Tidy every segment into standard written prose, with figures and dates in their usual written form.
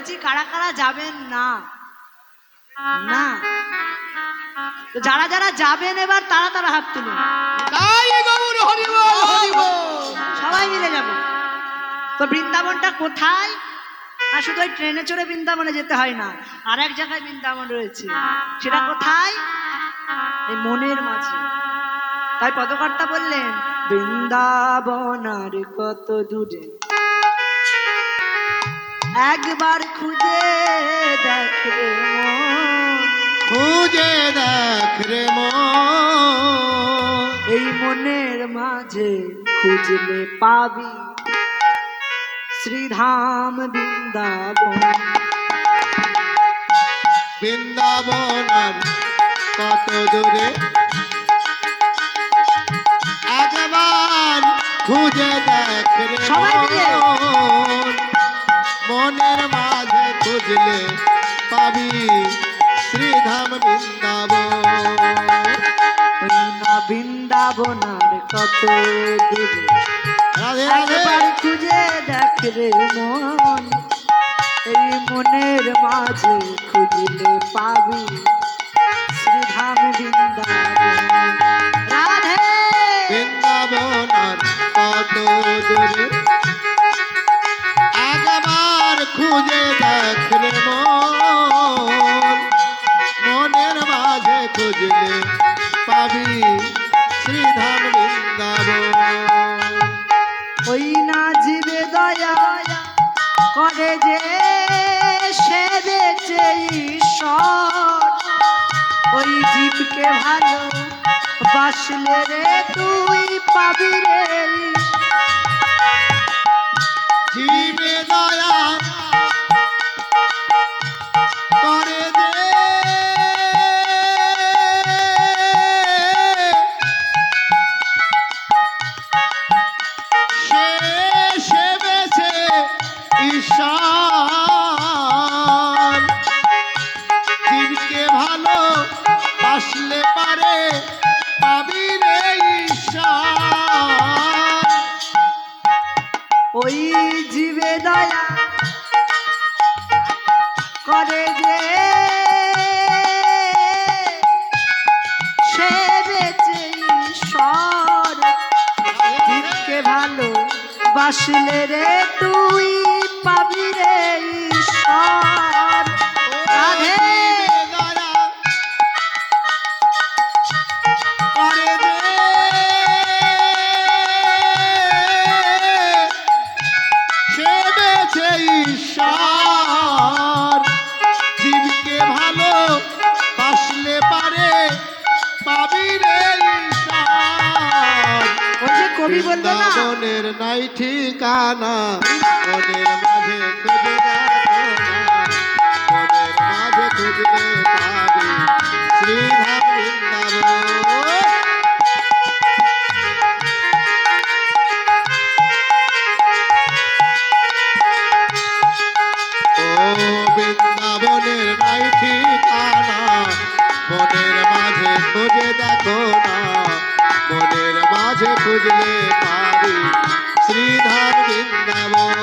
বলেছি কারা কারা যাবেন না না, তো যারা যারা যাবেন এবার তারা তারা হাত তুলুন। সবাই মিলে যাবো। তো বৃন্দাবনটা কোথায়? না শুধু ওই ট্রেনে চড়ে বৃন্দাবনে যেতে হয় না, আর এক জায়গায় বৃন্দাবন রয়েছে। সেটা কোথায়? এই মনের মাঝে। তাই পদকর্তা বললেন বৃন্দাবন আর কত দূরে, একবার খুঁজে দেখ রে মন, খুঁজে দেখ রে মন, এই মনের মাঝে খুঁজলে পাবি শ্রীধাম বৃন্দাবন। বৃন্দাবন আর কত দূরে, একবার খুঁজে দেখ রে সবাই মিলে। মন, মনের মাঝে খুঁজলে পাবি শ্রীধাম বৃন্দাবন। ওই না বৃন্দাবন আর কত দূরে, রাধে রাধে। একবার খুঁজে দেখ রে মন, এই মনের মাঝে খুঁজলে পাবি শ্রীধাম বৃন্দাবন। রাধে। বৃন্দাবন আর কত দূরে, একবার খুঁজে দেখ রে মন, মনের মাঝে খুঁজলে পাবি শ্রীধাম বৃন্দাবন। ওই না জীবে দয়া করে যে সে বেঁচে ঈশ্বর, ওই জীবকে ভালো বাসলে রে তুই পাবি রে। জীবে দয়া করে দে, সে সেবেছে ঈশ্বর, জীবকে ভালো বাসলে পারে পাবি রে ঈশ্বর। ওই জীবে দয়া করে যে সে বেঁচে ঈশ্বর, জীবকে ভালো বাসলে রে তুই পাবি রে ঈশ্বর। রাধে। ঈশ্বর, জীবকে ভালো বাসলে পারে পাবি রে ঈশ্বর। ওই যে কবি বললো না, বৃন্দাবনের নাই ঠিকানা, মনের মাঝে খুঁজে দেখো না, মনের মাঝে খুঁজলে পাবি শ্রীধাম বৃন্দাবন। বৃন্দাবনের নাই ঠিকানা, মনের মাঝে খুঁজে দেখো না, মনের মাঝে খুঁজলে পাবি শ্রীধাম বৃন্দাবন।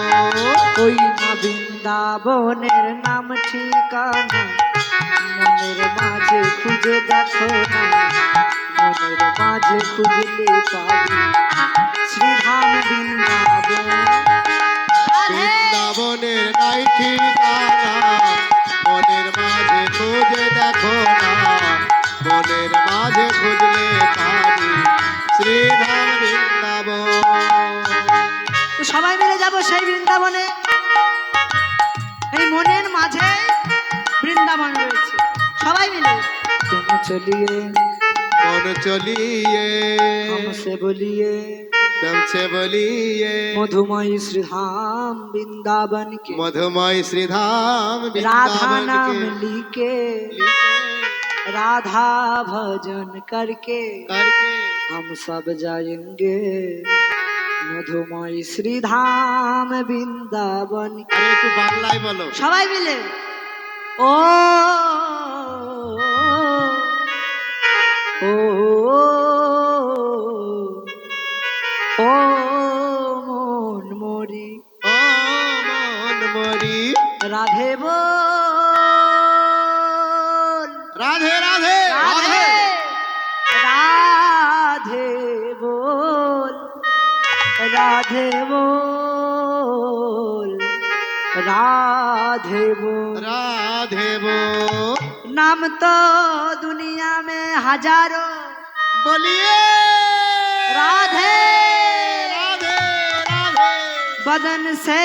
ওই না বৃন্দাবনের নাম ঠিকানা, মনের মাঝে খুঁজে দেখো না, মনের মাঝে খুঁজলে পাবি শ্রীধাম বৃন্দাবন। বৃন্দাবনের নাই ঠিকানা, মনের মাঝে খুঁজে দেখো না, মনের মাঝে খুঁজলে পাবি শ্রীধাম বৃন্দাবন। তো সবাই মিলে যাব সেই বৃন্দাবনে। এই মনের মাঝে বৃন্দাবন রয়েছে, সবাই মিলে। তুমি চলিয়ে মন চলিয়ে हमसे बोलिए, तुमसे बोलिए, मधुमय श्रीधाम वृंदावन के मधुमय श्रीधाम राधा वृंदावन नाम के लिखे, लिखे, राधा भजन करके करके हम सब जाएंगे मधुमय श्रीधाम वृंदावन के। अरे একটু বাংলায় বলো। সবাই মিলে ও ও ও মন মরি ও মন মরি রাধে রাধে বল, রাধে রাধে রাধে রাধে বল, রাধে বল, राधे बोल। राधे बोल। नाम तो दुनिया में हजारों, बोलिए राधे राधे राधे। बदन से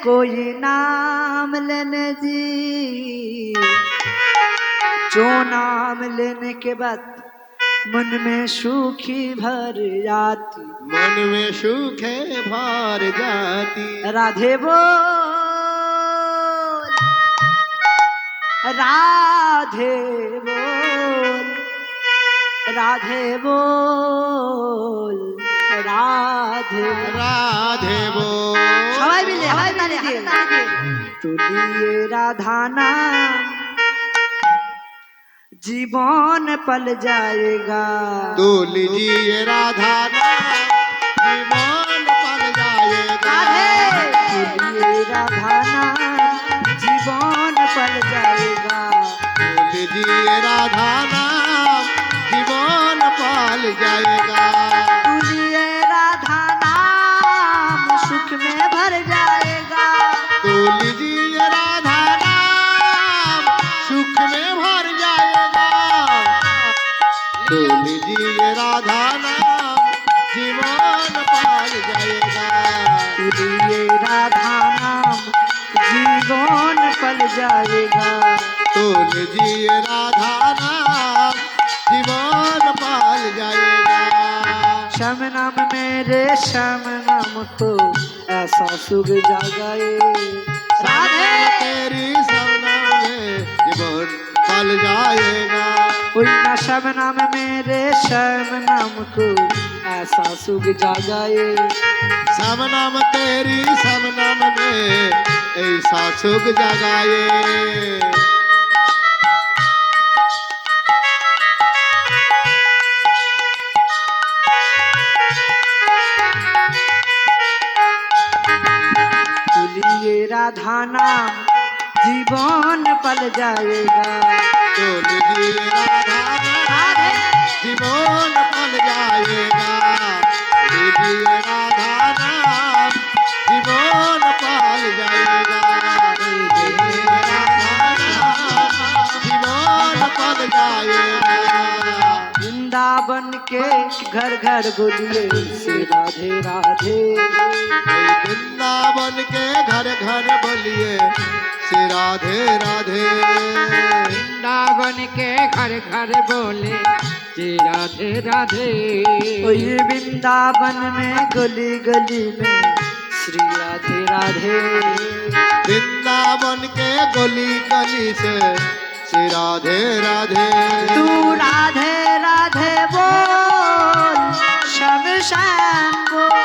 कोई नाम लेने जी, जो नाम लेने के बाद मन में सुखी भर जाती, मन में सुखे भर जाती। राधे बोल, राधे बोल, राधे बोल, राधे राधे बोल। সবাই মিলে হাতে তালি দিয়ে তুলিয়ে রাধা নাম जीवन पल जाएगा, तो लीजिए राधा नाम जीवन पल जाएगा। तुलिए राधा नाम जीवन पल जाएगा, तो लीजिए राधा नाम जीवन पल जाएगा। तुलिए राधा नाम सुख में भर जाएगा, तो लीजिए राधा नाम सुख में भर जाएगा। तो लीजिए राधा नाम जीवन पाल जाएगा। तुलिए राधा नाम जीवन पल जाएगा, तो लीजिए राधा नाम जीवन पाल जाएगा। श्याम नाम मेरे श्याम नाम को ऐसा सुख जागाए, राधे तेरी सपना में जीवन पल जाएगा। कोई ना श्याम नाम मेरे श्याम नाम को ऐसा सुख जागाए, सब नाम तेरी सब नाम में ऐसा सुख जगाए। तुलिए राधा नाम जीवन पल जाएगा, तो लीजिए राधा राधे जीवन पल जाएगा। लीजिए राधा नाम जीवन पल जाएगा। लीजिए राधा नाम जीवन पल जाएगा। वृंदावन के घर घर बोलिए से राधे राधे, वृंदावन के घर घर बोलिए श्री राधे राधे। वृंदावन के घर घर बोले जी राधे राधे। वही वृंदावन में गली गली में श्री राधे राधे, वृंदावन के गली गली से श्री राधे राधे। तू राधे राधे बोल, श्याम श्याम बोल,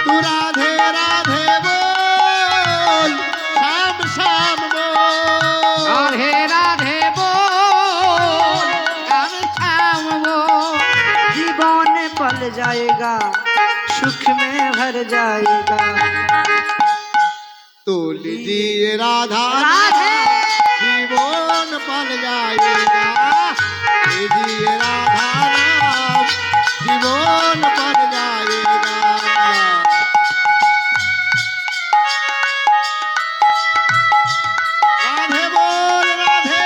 तू राधे राधे बोल, श्याम श्याम बोल। राधे राधे बोल, श्याम श्याम बोल। जीवन पल जाएगा, सुख में भर जाएगा, तो लीजिए राधा राधे जीवन पल जाएगा। लीजिए राधा नाम जीवन पल जाएगा। राधे बोल राधे।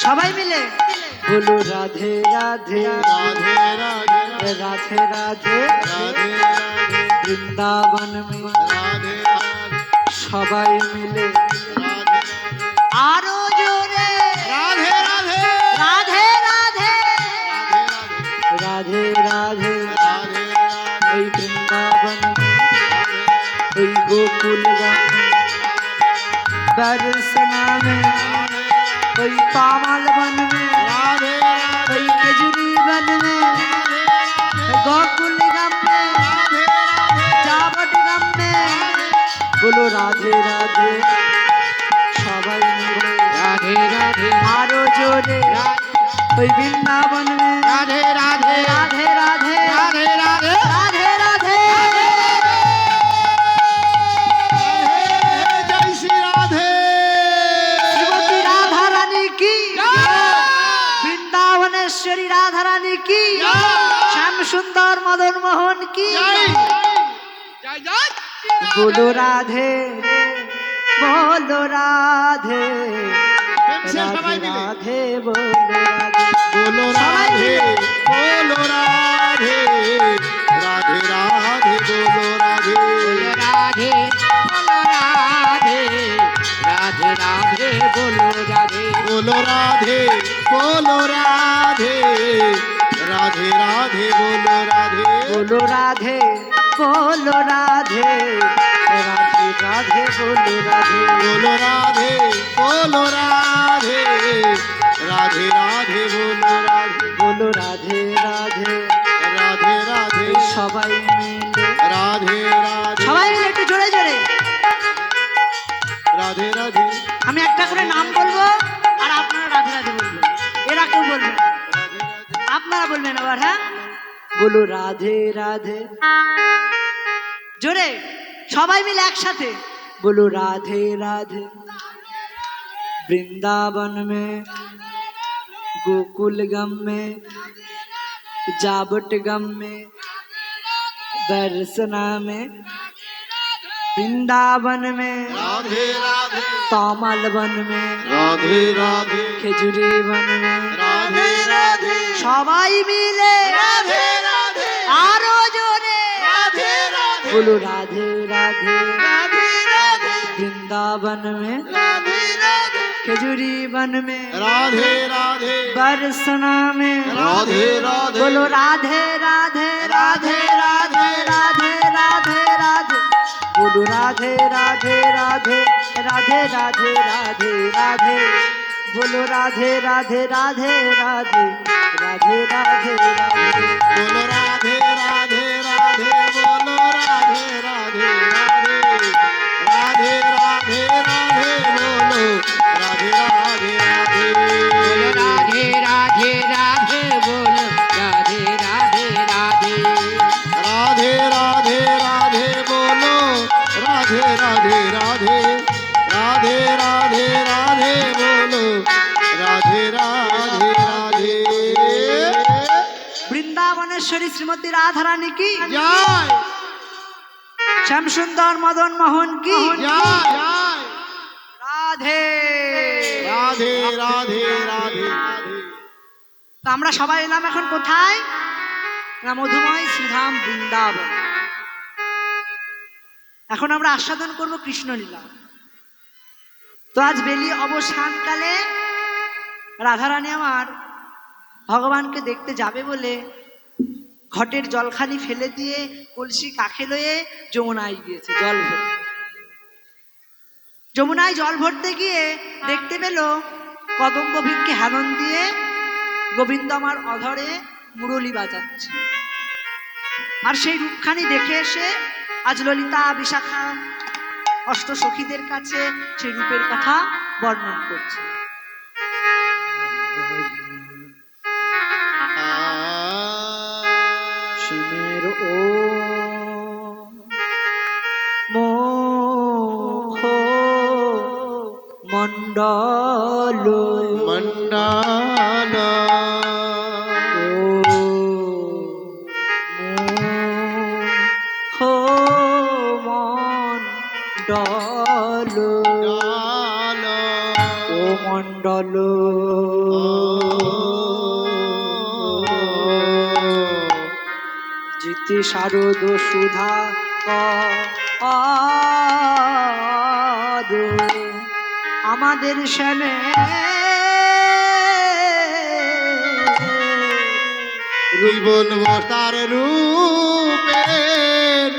সবাই মিলে বলো রাধে রাধে राधे राधे राधे राधे राधे राधे বৃন্দাবন में राधे राधे সবাই মিলে राधे আরো জোরে राधे राधे রাধে রাধে राधे রাধে রাধে राधे এই বৃন্দাবন এই গোকুল গ্রামে बरसना में कोई पामाल वन में कोई केजरी वन में गोकुल गम में जावट गम में বলো রাধে রাধে সবাই মিলে রাধে রাধে আরো জোরে ওই বৃন্দাবন মে রাধে রাধে রাধে রাধে রাধে রাধে রাধে রাধে জয় শ্রী রাধে শ্রীমতী রাধা রানী কি বৃন্দাবনেশ্বরী রাধা রানী কি শ্যাম সুন্দর মদন মোহন কি জয় জয় बोलो राधे बोलो राधे से राधे सबाई मिले। राधे बोलो राधे बोलो राधे बोलो राधे राधे राधे बोलो राधे बोलो राधे बोलो राधे राधे राधे बोलो राधे बोलो राधे बोलो राधे राधे राधे बोलो राधे बोलो राधे बोलो राधे राधे राधे बोलो राधे बोलो राधे बोलो राधे राधे राधे बोलो राधे बोलो राधे राधे राधे राधे সবাই মিলে राधे राधे সবাই মিলে একটু জোরে জোরে राधे राधे আমি একটা করে নাম বলবো আর আপনারা রাধে রাধে বলবেন এরা কেউ বলবেন না। আপনারা বলবেন আবার হ্যাঁ বলো রাধে রাধে জোরে সবাই মিলে একসাথে বলো রাধे राधे वृंदावन में गोकुल गम में जाबट गम में दर्शना में वृंदावन में राधे राधे तामल वन में राधे राधे খেজুরি वन में राधे राधे সবাই মিলে राधे राधे আরো জোরে राधे राधे बोलो राधे राधे राधे राधे वृंदावन में राधे राधे खेजूरी वन में राधे राधे बरसना में राधे राधे बोलो राधे राधे राधे राधे राधे राधे राधे बोलो राधे राधे राधे राधे राधे राधे राधे बोलो राधे राधे राधे राधे राधे राधे राधे बोलो राधे राधे राधे बोलो राधे राधे राधे राधे राधे राधे बोलो राधे राधे राधे बोलो राधे राधे राधे बोलो राधे राधे राधे राधे राधे राधे बोलो राधे राधे राधे राधे राधे राधे बोलो राधे राधे राधे বৃন্দাবনেশ্বরী শ্রীমতী রাধা রানী কি जय শ্যাম সুন্দর মদন মোহন কি जय রাধে राधे राधे राधे তো আমরা সবাই এলাম এখন কোথায় না মধুময় শ্রীধাম বৃন্দাবন এখন আমরা আস্বাদন করব কৃষ্ণলীলা তো আজ বেলি অবসানকালে রাধারানী আমার ভগবানকে দেখতে যাবে বলে ঘটের জলখানি ফেলে দিয়ে কলসি কাখে লয়ে যমুনায় গিয়েছে জল ভরতে যমুনায় জল ভরতে গিয়ে দেখতে পেল কদম্ব বৃক্ষে হেলন দিয়ে গোবিন্দ আমার অধরে মুরলি বাজাচ্ছে আর সেই রূপখানি দেখে এসে আজ ললিতা বিশাখা অষ্ট সখীদের কাছে সেই রূপের কথা বর্ণন করছে শিবের ও মোখ মণ্ডল मंडल ও মণ্ডল ও মণ্ডল জিতে শারদ সুধা আমাদের শ্যামে বলবো তার রূপের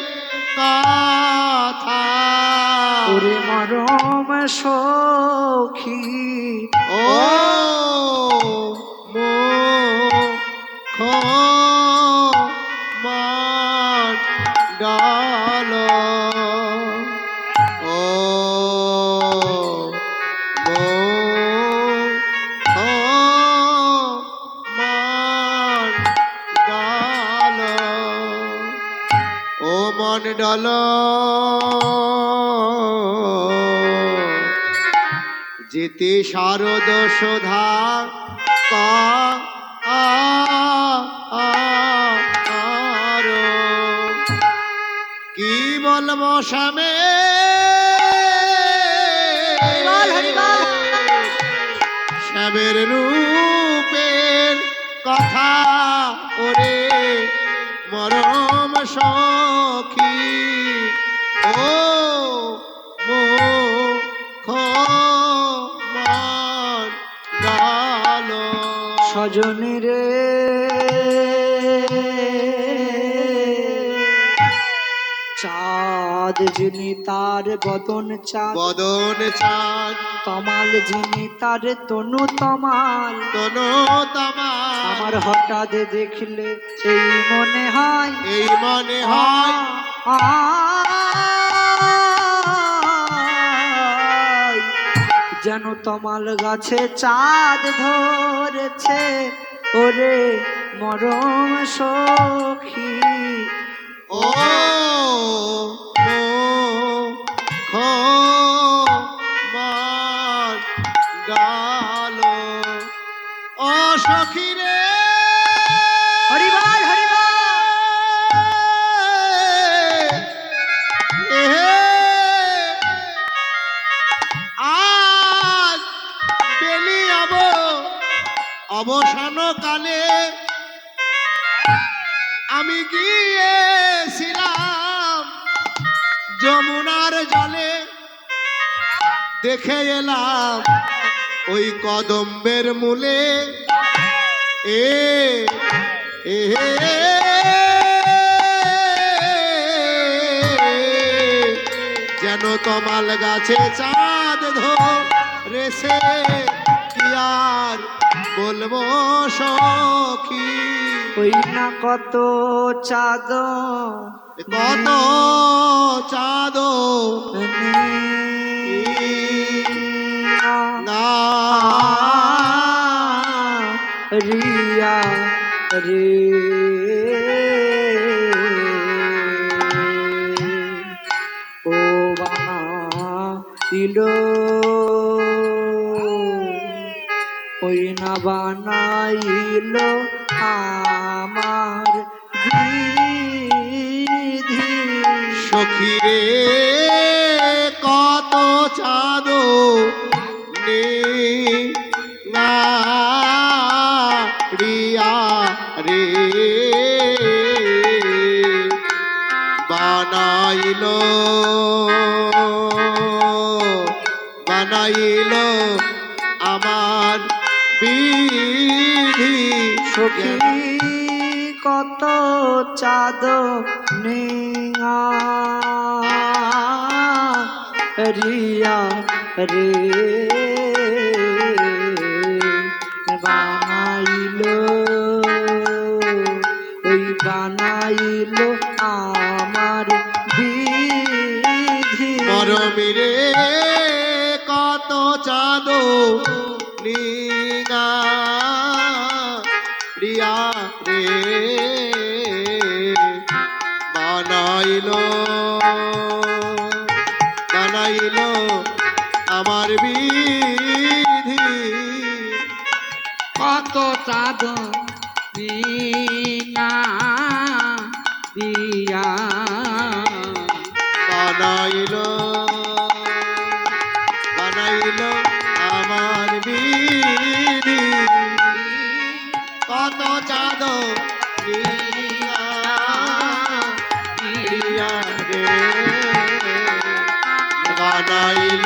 কথা ওরে মরম সখী ও মুখ মণ্ডল ও বলো যেতে শারদ শোধা ক কি বলবো স্বামী হরিবল, হরিবল। শ্যামের রূপের কথা ওরে মরম সখী ও মুখমান গাল সজনী রে চাঁদ যিনি তার বদন চাঁদ, বদন চাঁদ তমাল যিনি তার তনু তমাল। তনু তমাল আমার হঠাৎ দেখলে এই মনে হয়, এই মনে হয় যেন তমাল গাছে চাঁদ ধরেছে ওরে মরম সখী। ও মুখমান গাল ও সখী রে হরিবল, হরিবল। আজ বেলিয়াব অবসান কালে আমি গিয়েছিলাম যমুনার জলে দেখে এলাম ওই কদম্বের মূলে এ এ যেন তমাল গাছে চাঁদ ধরেছে কি আর বলবো সখী ওই না কত চাঁদ কত চাঁদ না রিয়া রে ও বানাইল ওই না বানাইল আমার বিধি। সখী রে কত চাঁদ নে না রিয়া রে বানাইল বানাইল আমার বিধি সখী কত চাঁদ নেয়া রিয়া রে বানাইল ওই বানাইল আমার বিধি। মরমিরে কত চাঁদ নিগা রিয়া রে বানাইল বানাইল আমার বিধি কত চাঁদ না দিয়া বানাইল বানাইল আমার বিধি কত চাঁদ রিয়া রে বানাইল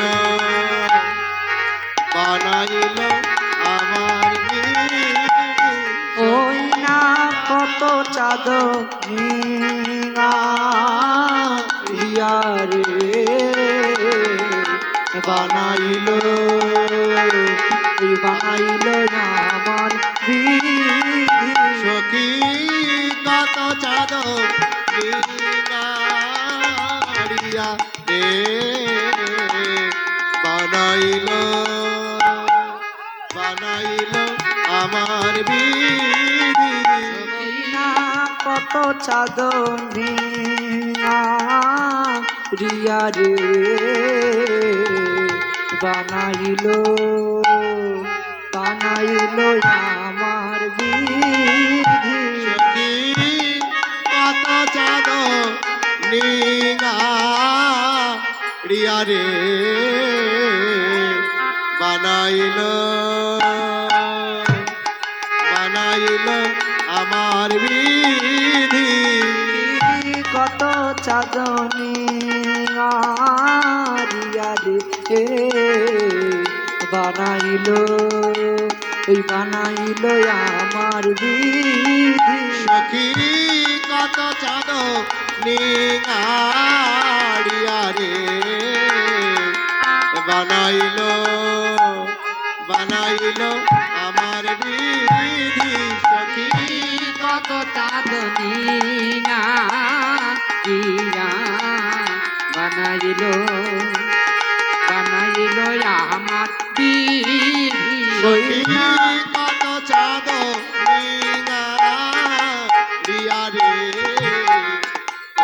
বানাইল আমার বিধি ওই না কত চাঁদ রিয়া রে বানাইল বানাইল আমার বিধি। সখী কত চাঁদ রিয়া রে বানাইল বানাইল আমার বিধি ওই না কত চাঁদ রিয়া রে বানাইলো বানাইলো আমার বিধি সখী কত চাঁদ নিগা রিয়া রে বানাইল বানাইল আমার বিধি কত চাঁদনি রিয়া রে বানাইলো ওই বানাইলো আমার বিধি সখী কত চাঁদ নিগাড়িয়া রে বানাইল বানাইল আমার বিধি সখী কত চাঁদনি না দিয়া বানাইলো বানাইলো আমার বিধি সখী কত চাঁদ নিগাড়িয়া রে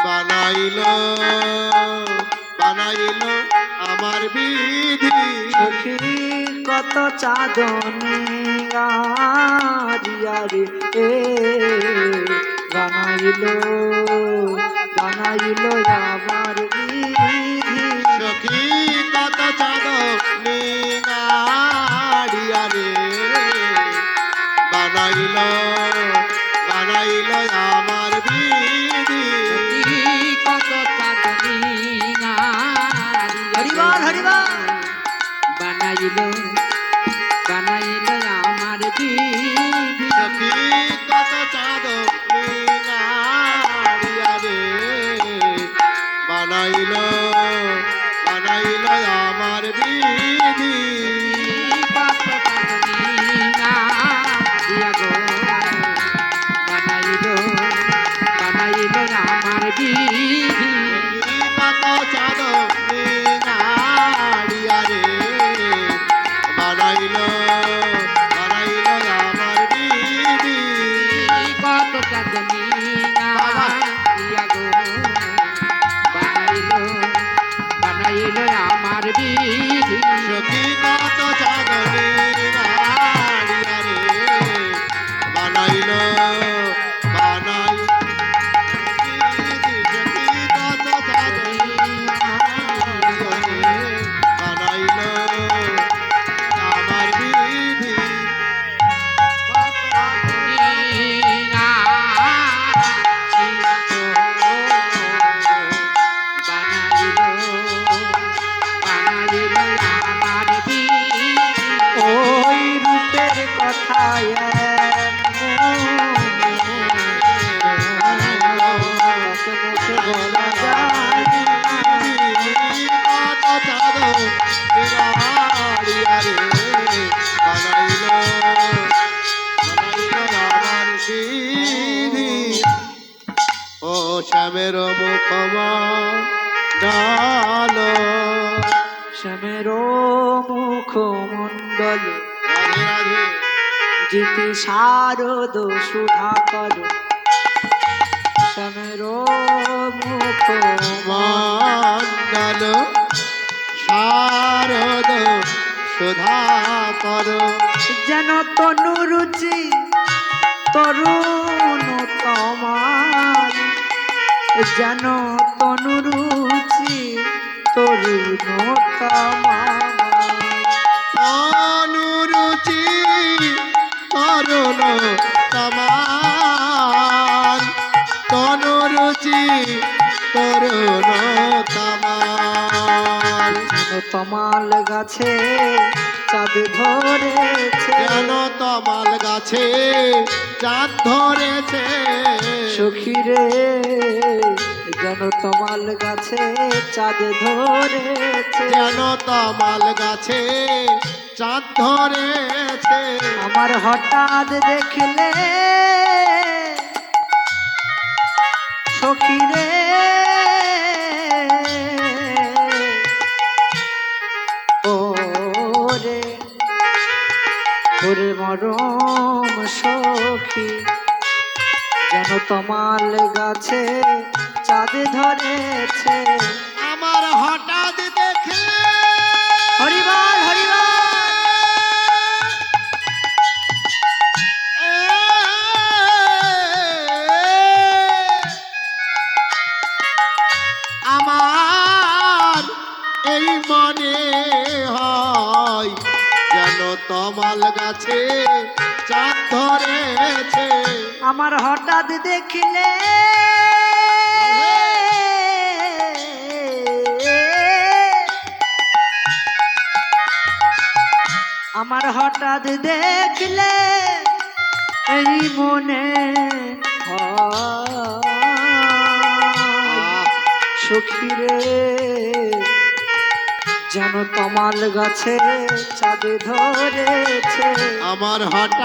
বানাইল বানাইল আমার বিধি সখী কত চাঁদনি রিয়া রে বানাইলো বানাইলো আমার বিধি সখী কত চাঁদ নিগাড়িয়া রে বানাইল বানাইল আমার বিধি কত চাঁদনি না হরিবল হরিবল বানাইলো বানাইলো আমার বিধি সখী কত চাঁদ নিগাড়িয়া রে বানাইল বানাইল আমার বিধি কত চাঁদনি না দিয়া গো বানাইলো বানাইলো আমার বিধি কত চাঁদ নিগাড়িয়া রে বানাইল বানাইল আমার বিধি কত চাঁদনি না দিয়া গো বানাইলো বানাইলো আমার বিধি সখী কত চাঁদ নিগাড়িয়া রে বানাইল বানাই সখী কত চাঁদ বানাইল আমার বিধি ওই রূপের কথায় মুখে বলা যায় কত চাঁদ নিগাড়িয়া রে বানাইল বানাইল আমার বিধি ও শ্যামের মুখমণ্ডল শ্যামের মুখমণ্ডল রাধে রাধে জিতি শারদ সুধাকর শ্যামের মণ্ডল শারদ সুধাকর যেন তনু রুচি তরুণ তমাল যেন তনু রুচি তরুণ তমাল অনুরুচি তরুণ তমাল তনুরুচি তরুণ তমাল যেন তমাল গাছে চাঁদ ধরেছে যেন তমাল গাছে চাঁদ ধরেছে সখীরে যেন তমাল গাছে চাঁদ ধরেছে যেন তমাল গাছে চাঁদ ধরেছে আমার হঠাৎ দেখলে সখীরে ওরে ওরে মরম সখী যেন তমাল গাছে চাঁদ ধরেছে আমার এই মনে হয় যেন তমাল গাছে চাঁদ ধরেছে। আমার হঠাৎ দেখলে আমার হঠাৎ দেখলে এই মনে সখী রে যেন তমাল গাছে চাঁদে ধরেছে। আমার হঠাৎ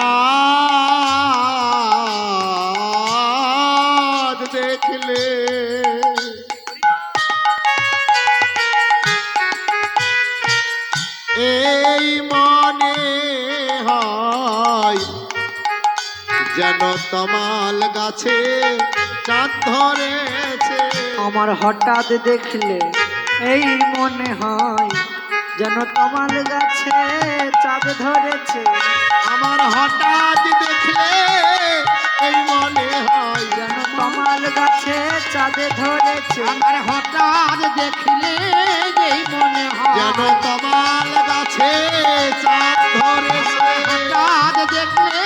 দেখলে এই মনে হয় যেন তমাল গাছে চাঁদ ধরেছে। আমার হঠাৎ দেখলে এই মনে হয় যেন তমাল গাছে চাঁদ ধরেছে। আমার হঠাৎ দেখলে এই মনে হয় যেন তমাল গাছে চাঁদে ধরেছে। আমার হঠাৎ দেখলে এই মনে হয় যেন তমাল গাছে চাঁদ ধরেছে। হঠাৎ দেখলে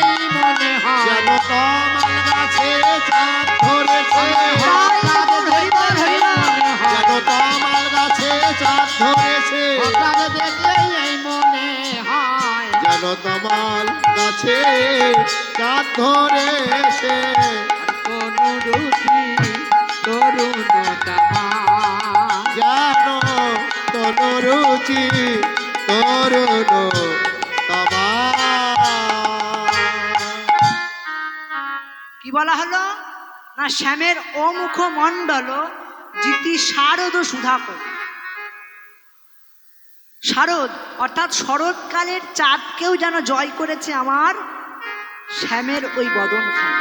এই মনে হয় যেন তমাল গাছে চাঁদ ধরেছে। হঠাৎ দেখলে এই মনে হয় যেন তমাল গাছে চাঁদ ধরেছে। হঠাৎ দেখলে এই মনে হয় যেন তমাল গাছে চাঁদ ধরেছে। অনুরূপী তরুণতমা যেন তনুরুচি তরুণ তমা। কি বলা হলো না শ্যামের অমুখ মণ্ডল জিতি শারদ সুধাকর। শারদ অর্থাৎ শরৎকালের চাঁদকেও যেন জয় করেছে আমার শ্যামের ওই বদন খান।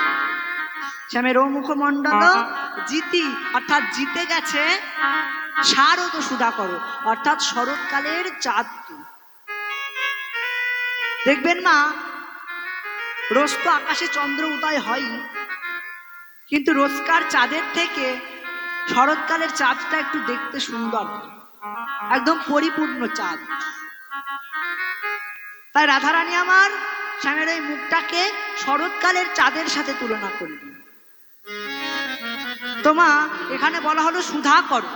শ্যামের অমুখ মণ্ডল জিতি অর্থাৎ জিতে গেছে শারদ সুধাকর অর্থাৎ শরৎকালের চাঁদকে। দেখবেন মা রোজ তো আকাশে চন্দ্র উদয় হয়, কিন্তু রোজকার চাঁদের থেকে শরৎকালের চাঁদটা একটু দেখতে সুন্দর, একদম পরিপূর্ণ চাঁদ। তাই রাধারানী আমার শ্যামের এই মুখটাকে শরৎকালের চাঁদের সাথে তুলনা করলেন। তোমা এখানে বলা হলো সুধা করো,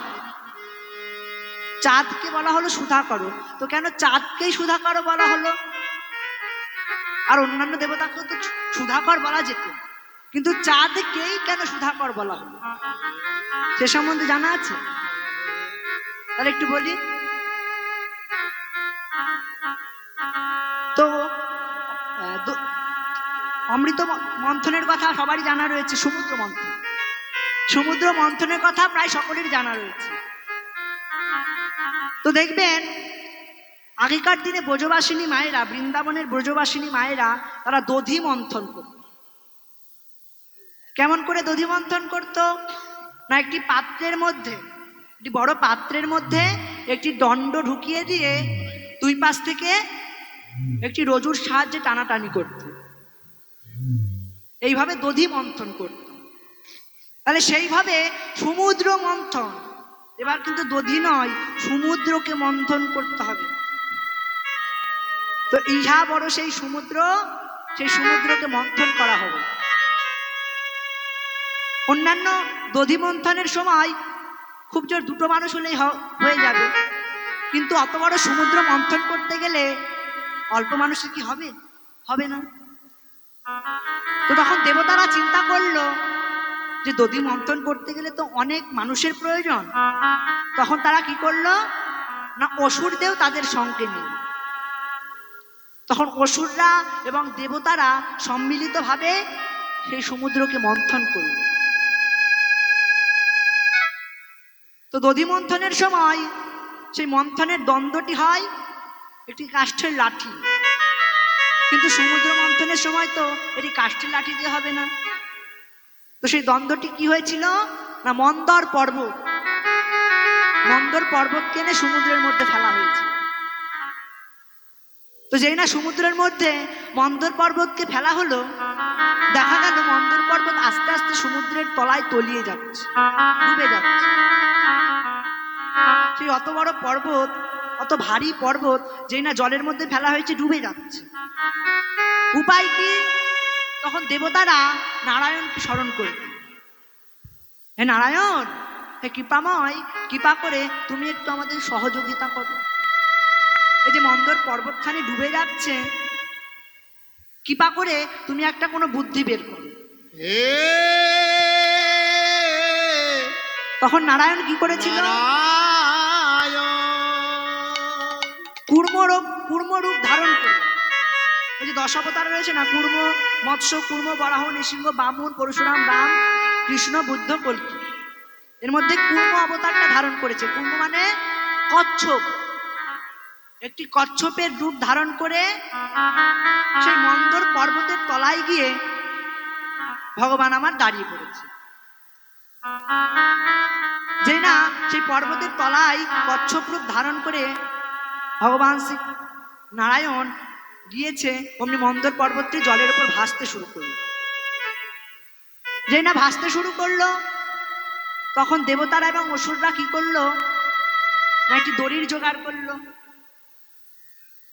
চাঁদকে বলা হলো সুধা করো। তো কেন চাঁদকেই সুধা করো বলা হলো? আর অন্যান্য দেবতাকেও তো সুধাকর বলা যেত, কিন্তু চাঁদকেই কেন সুধাকর বলা হলো সে সম্বন্ধে জানা আছে? তাহলে একটু বলি। তো অমৃত মন্থনের কথা সবারই জানা রয়েছে, সমুদ্র মন্থন। সমুদ্র মন্থনের কথা প্রায় সকলেরই জানা রয়েছে। তো দেখবেন আগেকার দিনে ব্রজবাসিনী মায়েরা, বৃন্দাবনের ব্রজবাসিনী মায়েরা তারা দধি মন্থন করত। কেমন করে দধি মন্থন করত না, একটি পাত্রের মধ্যে, একটি বড় পাত্রের মধ্যে একটি দণ্ড ঢুকিয়ে দিয়ে দুই পাশ থেকে একটি রজুর সাহায্যে টানাটানি করত, এইভাবে দধি মন্থন করত। তাহলে সেইভাবে সমুদ্র মন্থন, এবার কিন্তু দধি নয়, সমুদ্রকে মন্থন করতে হবে। তো ইহা বড় সেই সমুদ্র, সেই সমুদ্রকে মন্থন করা হবে। অন্যান্য দধি মন্থনের সময় খুব জোর দুটো মানুষ হলেই হয়ে যাবে, কিন্তু অত বড় সমুদ্র মন্থন করতে গেলে অল্প মানুষের কি হবে? হবে না। তো তখন দেবতারা চিন্তা করলো যে দধি মন্থন করতে গেলে তো অনেক মানুষের প্রয়োজন। তখন তারা কি করলো না, অসুরদেরও তাদের সঙ্গে নিল। তখন অসুররা এবং দেবতারা সম্মিলিতভাবে সেই সমুদ্রকে মন্থন করল। তো দধি মন্থনের সময় সেই মন্থনের দ্বন্দ্বটি হয় একটি কাষ্ঠের লাঠি, কিন্তু সমুদ্র মন্থনের সময় তো এটি কাষ্ঠের লাঠি দিয়ে হবে না। তো সেই দ্বন্দ্বটি কি হয়েছিল না, মন্দর পর্বত, মন্দর পর্বতকে এনে সমুদ্রের মধ্যে ফেলা হয়েছে। তো যেই না সমুদ্রের মধ্যে মন্দর পর্বতকে ফেলা হলো, দেখা গেল মন্দর পর্বত আস্তে আস্তে সমুদ্রের তলায় তলিয়ে যাচ্ছে, ডুবে যাচ্ছে। সেই অত বড় পর্বত, অত ভারী পর্বত, যেই না জলের মধ্যে ফেলা হয়েছে ডুবে যাচ্ছে। উপায় কি? তখন দেবতারা নারায়ণকে স্মরণ করবে, হে নারায়ণ, হে কৃপাময়, কৃপা করে তুমি একটু আমাদের সহযোগিতা করো। এই যে মন্দর পর্বতখানি ডুবে যাচ্ছে, কৃপা করে তুমি একটা কোনো বুদ্ধি বের করো। হে তখন নারায়ণ কি করেছিল? নারায়ণ। কুর্মরূপ ধারণ করে, ওই যে 10 অবতার রয়েছে না, কুর্ম, মৎস্য, কুর্ম, বরাহ, নৃসিংহ, বামন, পরশুরাম, রাম, কৃষ্ণ, বুদ্ধ, কল্কি। এর মধ্যে কুর্ম অবতারটা ধারণ করেছে। কুর্ম মানে কচ্ছপ। একটি কচ্ছপের রূপ ধারণ করে সেই মন্দর পর্বতের তলায় গিয়ে ভগবান আমার দাঁড়িয়ে পড়েছে। যে না সেই পর্বতের তলায় কচ্ছপ রূপ ধারণ করে ভগবান শ্রী নারায়ণ গিয়েছে, অমনি মন্দর পর্বতটি জলের উপর ভাসতে শুরু করলো। যেই না ভাসতে শুরু করলো, তখন দেবতারা এবং অসুররা কি করলো না, একটি দড়ির জোগাড় করলো।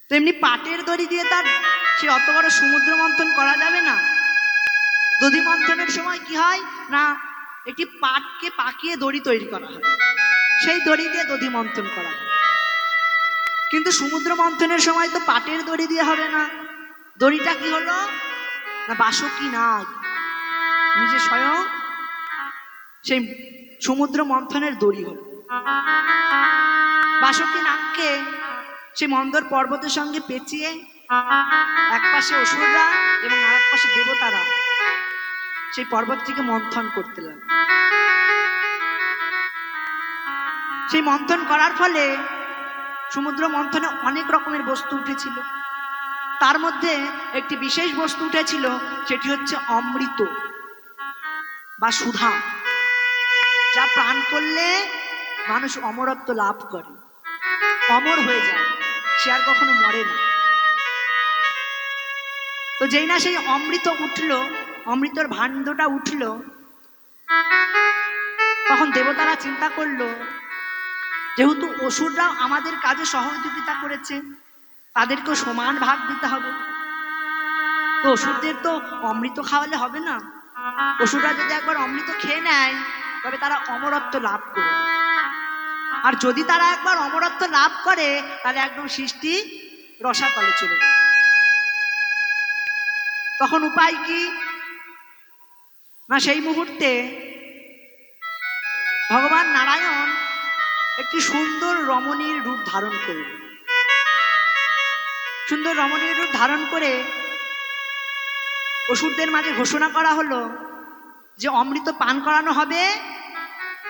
তো এমনি পাটের দড়ি দিয়ে তার সে অত বড় সমুদ্র মন্থন করা যাবে না। দধি মন্থনের সময় কি হয় না, একটি পাটকে পাকিয়ে দড়ি তৈরি করা হয়, সেই দড়ি দিয়ে দধি মন্থন করা হয়। কিন্তু সমুদ্র মন্থনের সময় তো পাটের দড়ি দিয়ে হবে না। দড়িটা কি হলো না, বাসুকী নাগ নিজে স্বয়ং সেই সমুদ্র মন্থনের দড়ি হলো। বাসুকী নাগকে সেই মন্দর পর্বতের সঙ্গে পেঁচিয়ে এক পাশে অসুররা এবং আর এক পাশে দেবতারা সেই পর্বতটিকে মন্থন করতে লাগলো। সেই মন্থন করার ফলে সমুদ্র মন্থনে অনেক রকমের বস্তু উঠেছিল। তার মধ্যে একটি বিশেষ বস্তু উঠেছিল, সেটি হচ্ছে অমৃত বা সুধা, যা পান করলে মানুষ অমরত্ব লাভ করে, অমর হয়ে যায়, সে আর কখনো মরে না। তো যেই না সেই অমৃত উঠলো, অমৃতর ভাণ্ডটা উঠলো, তখন দেবতারা চিন্তা করলো, যেহেতু অসুররাও আমাদের কাজে সহযোগিতা করেছে, তাদেরকেও সমান ভাগ দিতে হবে। তো অসুরদের তো অমৃত খাওয়ালে হবে না। অসুররা যদি একবার অমৃত খেয়ে নেয়, তবে তারা অমরত্ব লাভ করবে। আর যদি তারা একবার অমরত্ব লাভ করে, তাহলে একদম সৃষ্টি রসাতলে চলে যাবে। তখন উপায় কি না, সেই মুহূর্তে ভগবান নারায়ণ একটি সুন্দর রমণীর রূপ ধারণ করল। সুন্দর রমণীর রূপ ধারণ করে অসুরদের মাঝে ঘোষণা করা হলো যে অমৃত পান করানো হবে,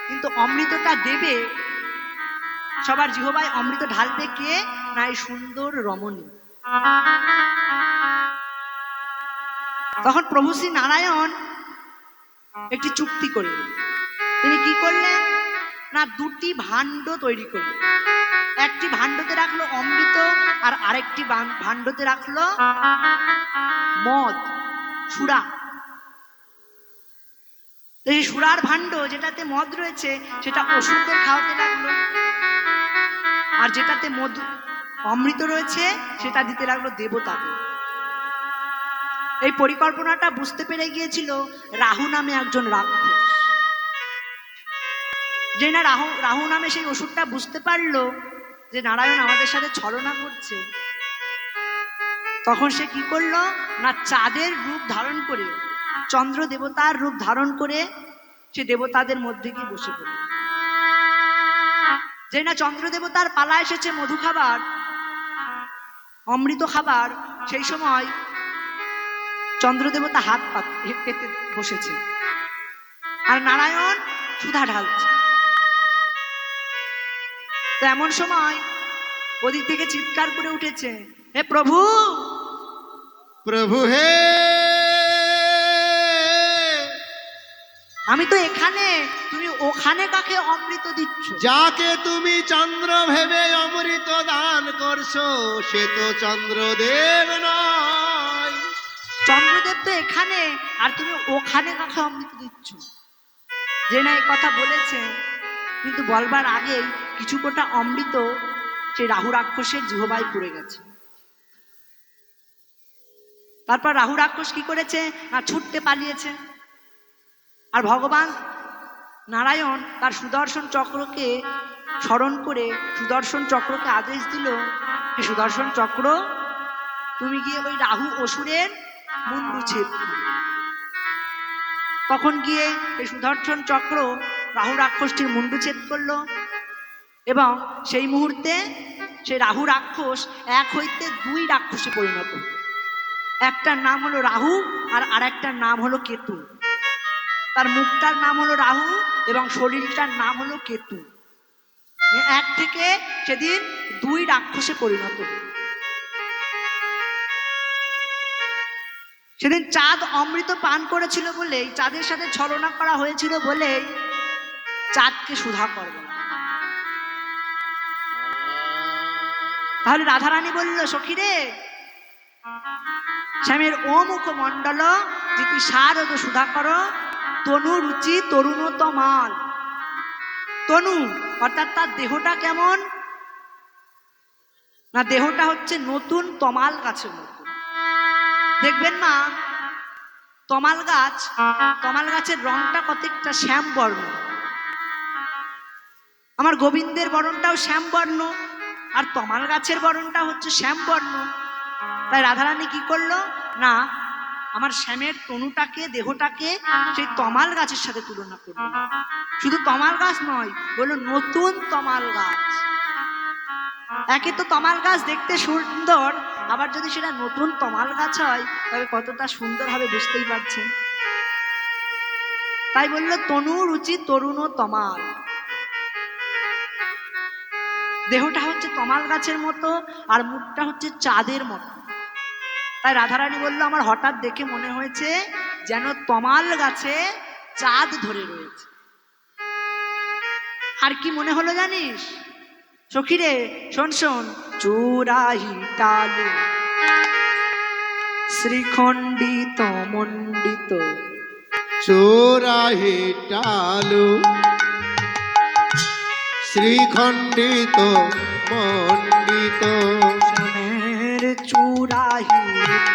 কিন্তু অমৃতটা দেবে, সবার জিহ্বায় অমৃত ঢালবে কে না, এই সুন্দর রমণী। তখন প্রভু শ্রী নারায়ণ একটি চুক্তি করলেন। তিনি কি করলেন না, দুটি ভাণ্ড তৈরি করলেন। একটি ভাণ্ডতে রাখলো অমৃত, আর আরেকটি ভাণ্ডতে রাখলো মদ, সুরা। এই সুরার ভাণ্ড যেটাতে মদ রয়েছে, সেটা অসুরদের খাওয়াতে লাগলো, আর যেটাতে মধু অমৃত রয়েছে, সেটা দিতে লাগলো দেবতাদের। এই পরিকল্পনাটা বুঝতে পেরে গিয়েছিল রাহু নামে একজন রাক্ষস। যে না রাহু নামে সেই অসুরটা বুঝতে পারলো যে নারায়ণ আমাদের সাথে ছলনা করছে, তখন সে কি করলো না, চাঁদের রূপ ধারণ করে, চন্দ্র দেবতার রূপ ধারণ করে সে দেবতাদের মধ্যে গিয়ে বসে পড়ল। যে না চন্দ্র দেবতার পালা এসেছে মধু খাবার, অমৃত খাবার, সেই সময় চন্দ্র দেবতা হাত পেতে বসেছে, আর নারায়ণ সুধা ঢালছে। তো এমন সময় ওদিক থেকে চিৎকার করে উঠেছে, হে প্রভু, প্রভু হে, আমি তো এখানে, তুমি ওখানে কাকে অমৃত দিচ্ছ? যাকে তুমি চন্দ্র ভেবে অমৃত দান করছো, সে তো চন্দ্রদেব নয়। চন্দ্রদেব তো এখানে, আর তুমি ওখানে কাকে অমৃত দিচ্ছ? যে না এই কথা বলেছে, কিন্তু বলবার আগেই কিছু কোটা অমৃত সেই রাহু রাক্ষসের জিহবায় পড়ে গেছে। তারপর রাহু রাক্ষস কি করেছে না ছুটতে পালিয়েছে। আর ভগবান নারায়ণ তার সুদর্শন চক্রকে স্মরণ করে সুদর্শন চক্রকে আদেশ দিল, যে সুদর্শন চক্র তুমি গিয়ে ওই রাহু অসুরের মুন্ডু ছেদ করো। তখন গিয়ে এই সুদর্শন চক্র রাহু রাক্ষসটির মুন্ডু ছেদ করলো এবং সেই মুহূর্তে সেই রাহু রাক্ষস এক হইতে দুই রাক্ষসে পরিণত। একটার নাম হলো রাহু আর আরেকটার নাম হলো কেতু। তার মুখটার নাম হলো রাহু এবং শরীরটার নাম হলো কেতু। এক থেকে সেদিন দুই রাক্ষসে পরিণত। সেদিন চাঁদ অমৃত পান করেছিল বলেই, চাঁদের সাথে ছলনা করা হয়েছিল বলেই চাঁদকে সুধা করবে না। তাহলে রাধারানী বলল, সখীরে শ্যামের ও মুখ মণ্ডল যেটি সারদ সুধা কর, তনু রুচি তরুণতমাল। তনু অর্থাৎ তার দেহটা কেমন না, দেহটা হচ্ছে নতুন তমাল গাছের মতো। দেখবেন মা, তমাল গাছের রংটা কতটা শ্যাম বর্ণ। আমার গোবিন্দের বরণটাও শ্যাম বর্ণ আর তমাল গাছের বরণটা হচ্ছে শ্যাম বর্ণ। তাই রাধারানী কি করলো না, আমার শ্যামের তনুটাকে দেহটাকে সেই তমাল গাছের সাথে তুলনা করলো। শুধু তমাল গাছ নয়, বললো নতুন তমাল গাছ। একে তো তমাল গাছ দেখতে সুন্দর, আবার যদি সেটা নতুন তমাল গাছ হয় তবে কতটা সুন্দর হবে বুঝতেই পারছেন। তাই বললো তনু রুচি তরুণ তমাল। দেহটা হচ্ছে তমাল গাছের মতো আর মুখটা হচ্ছে চাঁদের মতো। তাই রাধারানী বললো, আমার হঠাৎ দেখে মনে হয়েছে যেন তমাল গাছে চাঁদ ধরে রয়েছে। আর কি মনে হলো জানিস সখীরে, শোন শোন। চূড়াহি টালু শ্রীখণ্ডিত মণ্ডিত, চোরাহি টালু শ্রীখণ্ডিত মণ্ডিত। শ্যামের চূড়াহি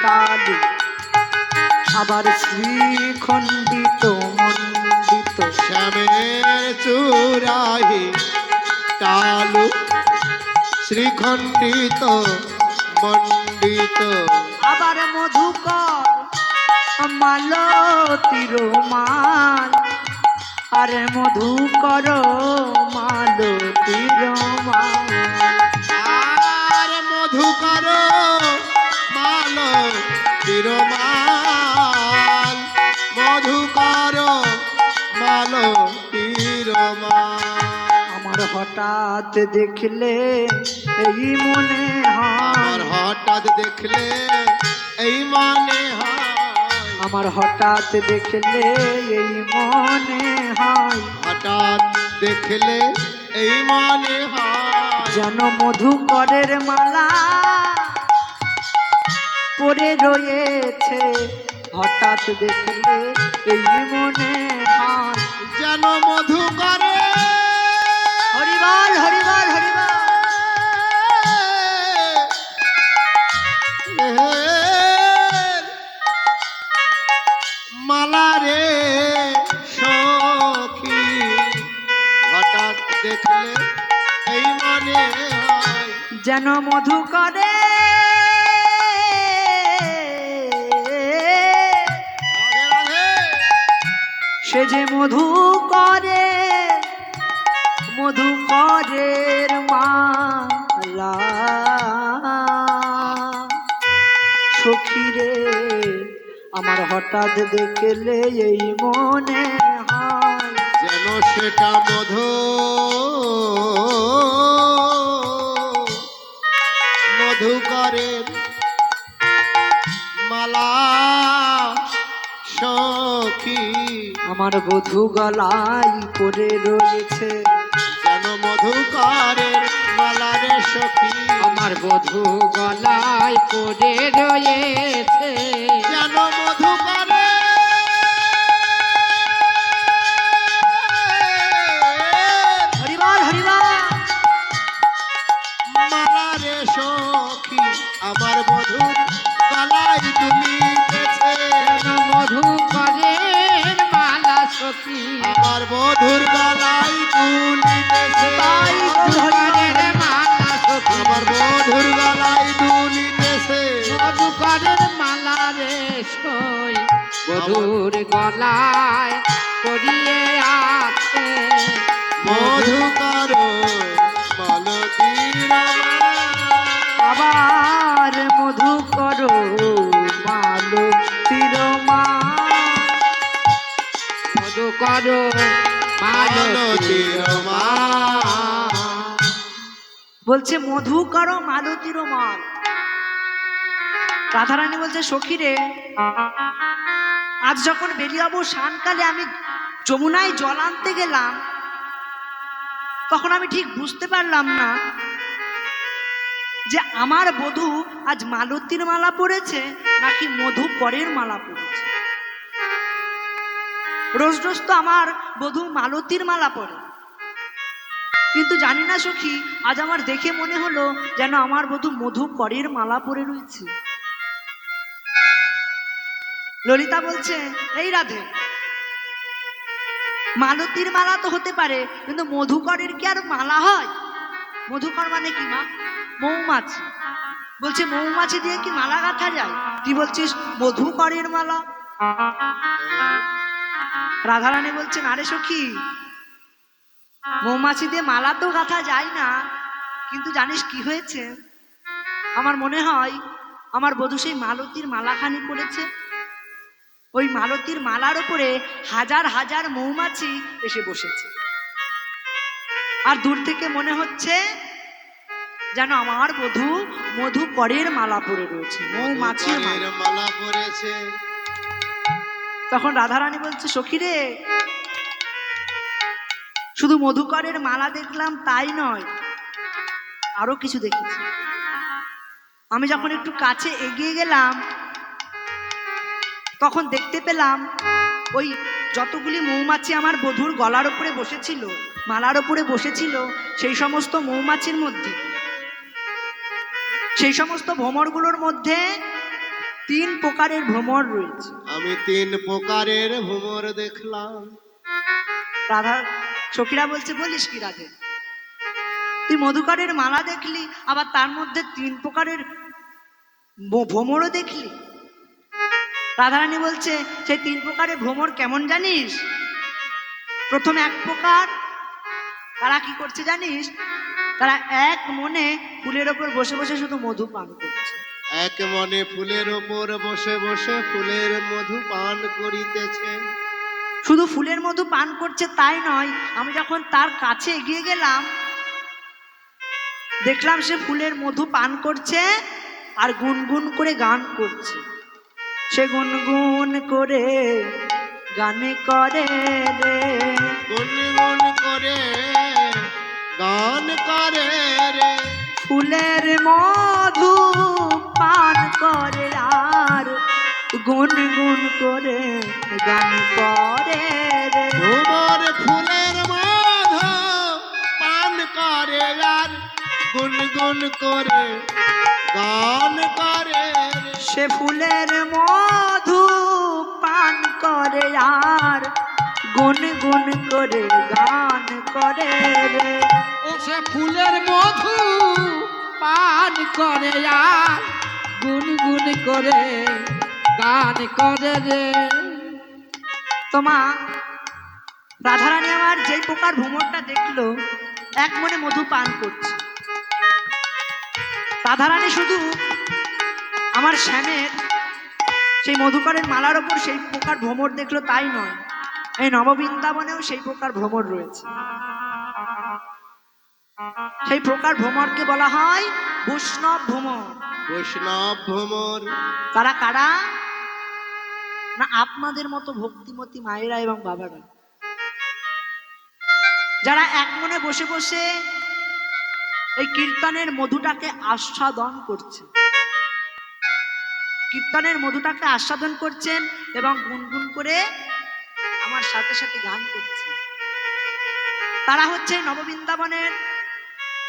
টালু আবার শ্রীখণ্ডিত মণ্ডিত। শ্যামের চূড়াহি টালু শ্রীখণ্ডিত মণ্ডিত। আবার মধুকর মালতীর মাল, আরে মধুকর মালতীর মাল। আর মধুকর মাল তিরমাল, মধুকর মাল তিরমাল। আমার হঠাৎ দেখলে এই মনে আমার হয়, হঠাৎ দেখলে এই মনে হয়, আমার হঠাৎ দেখলে এই মনে হয়, হঠাৎ দেখলে এই মনে হয়, যেন মধুকরের মালা পরে রয়েছে। হঠাৎ দেখলে এই মনে হয়, যেন মধুকরে হরিবল হরিবল হরিবল। মালা রে সখী, হঠাৎ দেখলে এই মনে হয়, যেন মধুকরে রাধে রাধে। সে যে মধু করে, মধুকরের মালা। সখীরে আমার হঠাৎ দেখলে এই মনে হয়, যেন সেটা মধু মধুকরের মালা সখী। আমার বধূ গলায় পড়ে রয়েছে, যেন মধুকরের মালা রে সখী। আমার বধূ গলায় পড়ে রয়েছে, যেন মধুকরে হরিবল হরিবল। মালতী আমার বধুর গলায় দুলিতেছে তাই তো মধুকরের মালা সখী আমার বধুর গলায় দুলিতেছে মধুকরের মালা রে সই মধুর গলায় পরিয়ে আছে মধুকর মালতীর আবার মধু করো মালতীর মা। মধুকর মালতীর মা বলছে মধু করো মালতীর মাল। রাধারানী বলছে সখী রে, আজ যখন বেরিয়াবো সানকালে আমি যমুনায় জল আনতে গেলাম, তখন আমি ঠিক বুঝতে পারলাম না যে আমার বধূ আজ মালতীর মালা পরেছে নাকি মধু করের মালা পরেছে। রোজ রোজ তো আমার বধূ মালতীর মালা পরে, কিন্তু জানি না সখী, আজ আমার দেখে মনে হলো যেন আমার বধূ মধু করের মালা পরে রয়েছে। ললিতা বলছে, এই রাধে, মালতীর মালা তো হতে পারে, কিন্তু মধুকরের কি আর মালা হয়? মধুকর মানে কি মা? মৌমাছি। বলছে মৌমাছি দিয়ে কি মালা গাঁথা যায়? তুই বলছিস মধুকরের মালা। রাধারানী বলছেন, আরে সখী, মৌমাছি দিয়ে মালা তো গাঁথা যায় না, কিন্তু জানিস কি হয়েছে? আমার মনে হয় আমার বধূ সেই মালতীর মালাখানি পড়েছে। ওই মালতীর মালার উপরে হাজার হাজার মৌমাছি এসে বসেছে, আর দূর থেকে মনে হচ্ছে যেন আমার বধূ মধু করের মালা পরে রয়েছে, মৌমাছির মালা। মালা পরেছে। তখন রাধারানী বলছে, সখী রে, শুধু মধুকরের মালা দেখলাম তাই নয়, আরো কিছু দেখেছি। আমি যখন একটু কাছে এগিয়ে গেলাম, তখন দেখতে পেলাম ওই যতগুলি মৌমাছি আমার বধূর গলার উপরে বসেছিল, মালার উপরে বসেছিল, সেই সমস্ত মৌমাছির মধ্যে, সেই সমস্ত ভ্রমরগুলোর মধ্যে 3 প্রকারের ভ্রমর রয়েছে। আমি 3 প্রকারের ভ্রমর দেখলাম। রাধা সখীরা বলছে, বলিস কি রাধে, তুই মধুকরের মালা দেখলি, আবার তার মধ্যে 3 প্রকারের ভ্রমরও দেখলি? রাধারানী বলছে, সেই 3 প্রকারের ভ্রমর কেমন জানিস? প্রথমে 1 প্রকার, তারা কি করছে জানিস? তারা এক মনে ফুলের ওপর বসে বসে শুধু মধু পান করছে। এক মনে ফুলের ওপর বসে বসে ফুলের মধু পান করিতেছে। শুধু ফুলের মধু পান করছে তাই নয়, আমি যখন তার কাছে এগিয়ে গেলাম, দেখলাম সে ফুলের মধু পান করছে আর গুনগুন করে গান করছে। সে গুনগুন করে গানে করে রে, গুনগুন করে গান করে রে, ফুলের মধু পান করে আর গুনগুন করে গান করে রে। ভ্রমর ফুলের মধু পান করে আর গুনগুন করে গান করে রে। সে ফুলের মধু পান করে আর গুনগুন করে গান করে রে। সে ফুলের মধু পান করে আর গুনগুন করে গান করে রে। তোমা রাধারানী আমার যেই প্রকার ভ্রমরটা দেখলো, এক মনে মধু পান করছে। রাধারানী শুধু আমার শ্যামের সেই মধুকরের মালার ওপর সেই প্রকার ভ্রমর দেখলো তাই নয়, এই নববৃন্দাবনেও সেই প্রকার ভ্রমর রয়েছে। সেই প্রকার ভ্রমরকে বলা হয় বৈষ্ণব ভ্রমর। বৈষ্ণব ভ্রমর তারা কারা? না আপনাদের মতো ভক্তিমতী মায়েরা এবং বাবারা, যারা এক মনে বসে বসে এই কীর্তনের মধুটাকে আস্বাদন করছে, কীর্তনের মধুটাকে আস্বাদন করছেন এবং গুনগুন করে আমার সাথে সাথে গান করছে। তারা হচ্ছে নববৃন্দাবনের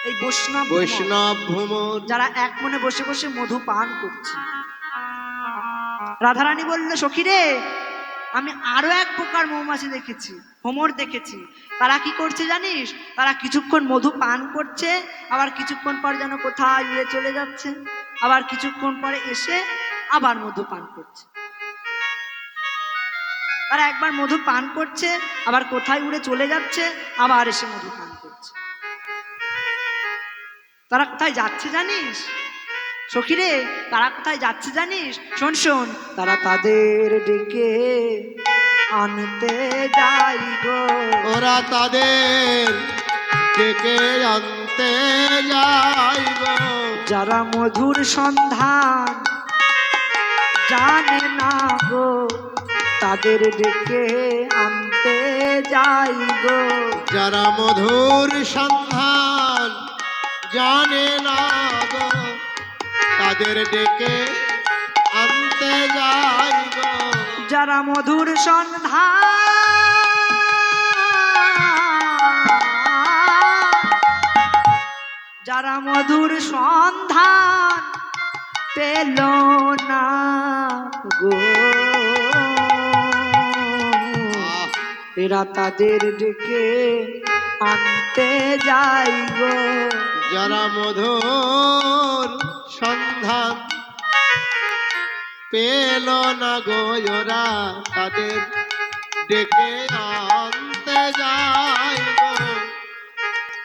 এই বৈষ্ণব ভ্রমর, বৈষ্ণব ভ্রমর যারা এক মনে বসে বসে মধু পান করছে। রাধারানী বলল, সখী রে, আমি আরো এক প্রকার মৌমাছি দেখেছি, ভ্রমর দেখেছি। তারা কি করছে জানিস? তারা কিছুক্ষণ মধু পান করছে, আবার কিছুক্ষণ পর যেন কোথায় উড়ে চলে যাচ্ছে, আবার কিছুক্ষণ পরে এসে আবার মধু পান করছে। তারা একবার মধু পান করছে, আবার কোথায় উড়ে চলে যাচ্ছে, আবার এসে মধু পান করছে। তারা কোথায় যাচ্ছে জানিস সখীরে? তারা কোথায় যাচ্ছে জানিস? শোন শোন, তারা তাদের ডেকে আনতে যাই গো। ওরা তাদের ডেকে আনতে যায় গো। যারা মধুর সন্ধান জানে না গো, তাদের ডেকে আনতে যাই গো। যারা মধুর সন্ধান জানে না গো, তাদের ডেকে আনতে যায় গো। যারা মধুর সন্ধান, যারা মধুর সন্ধান পেল না গো, এরা তাদের ডেকে আনতে যাই গো। যারা মধুর সন্ধান পেল না গো, ওরা তাদের ডেকে আনতে যায় গো।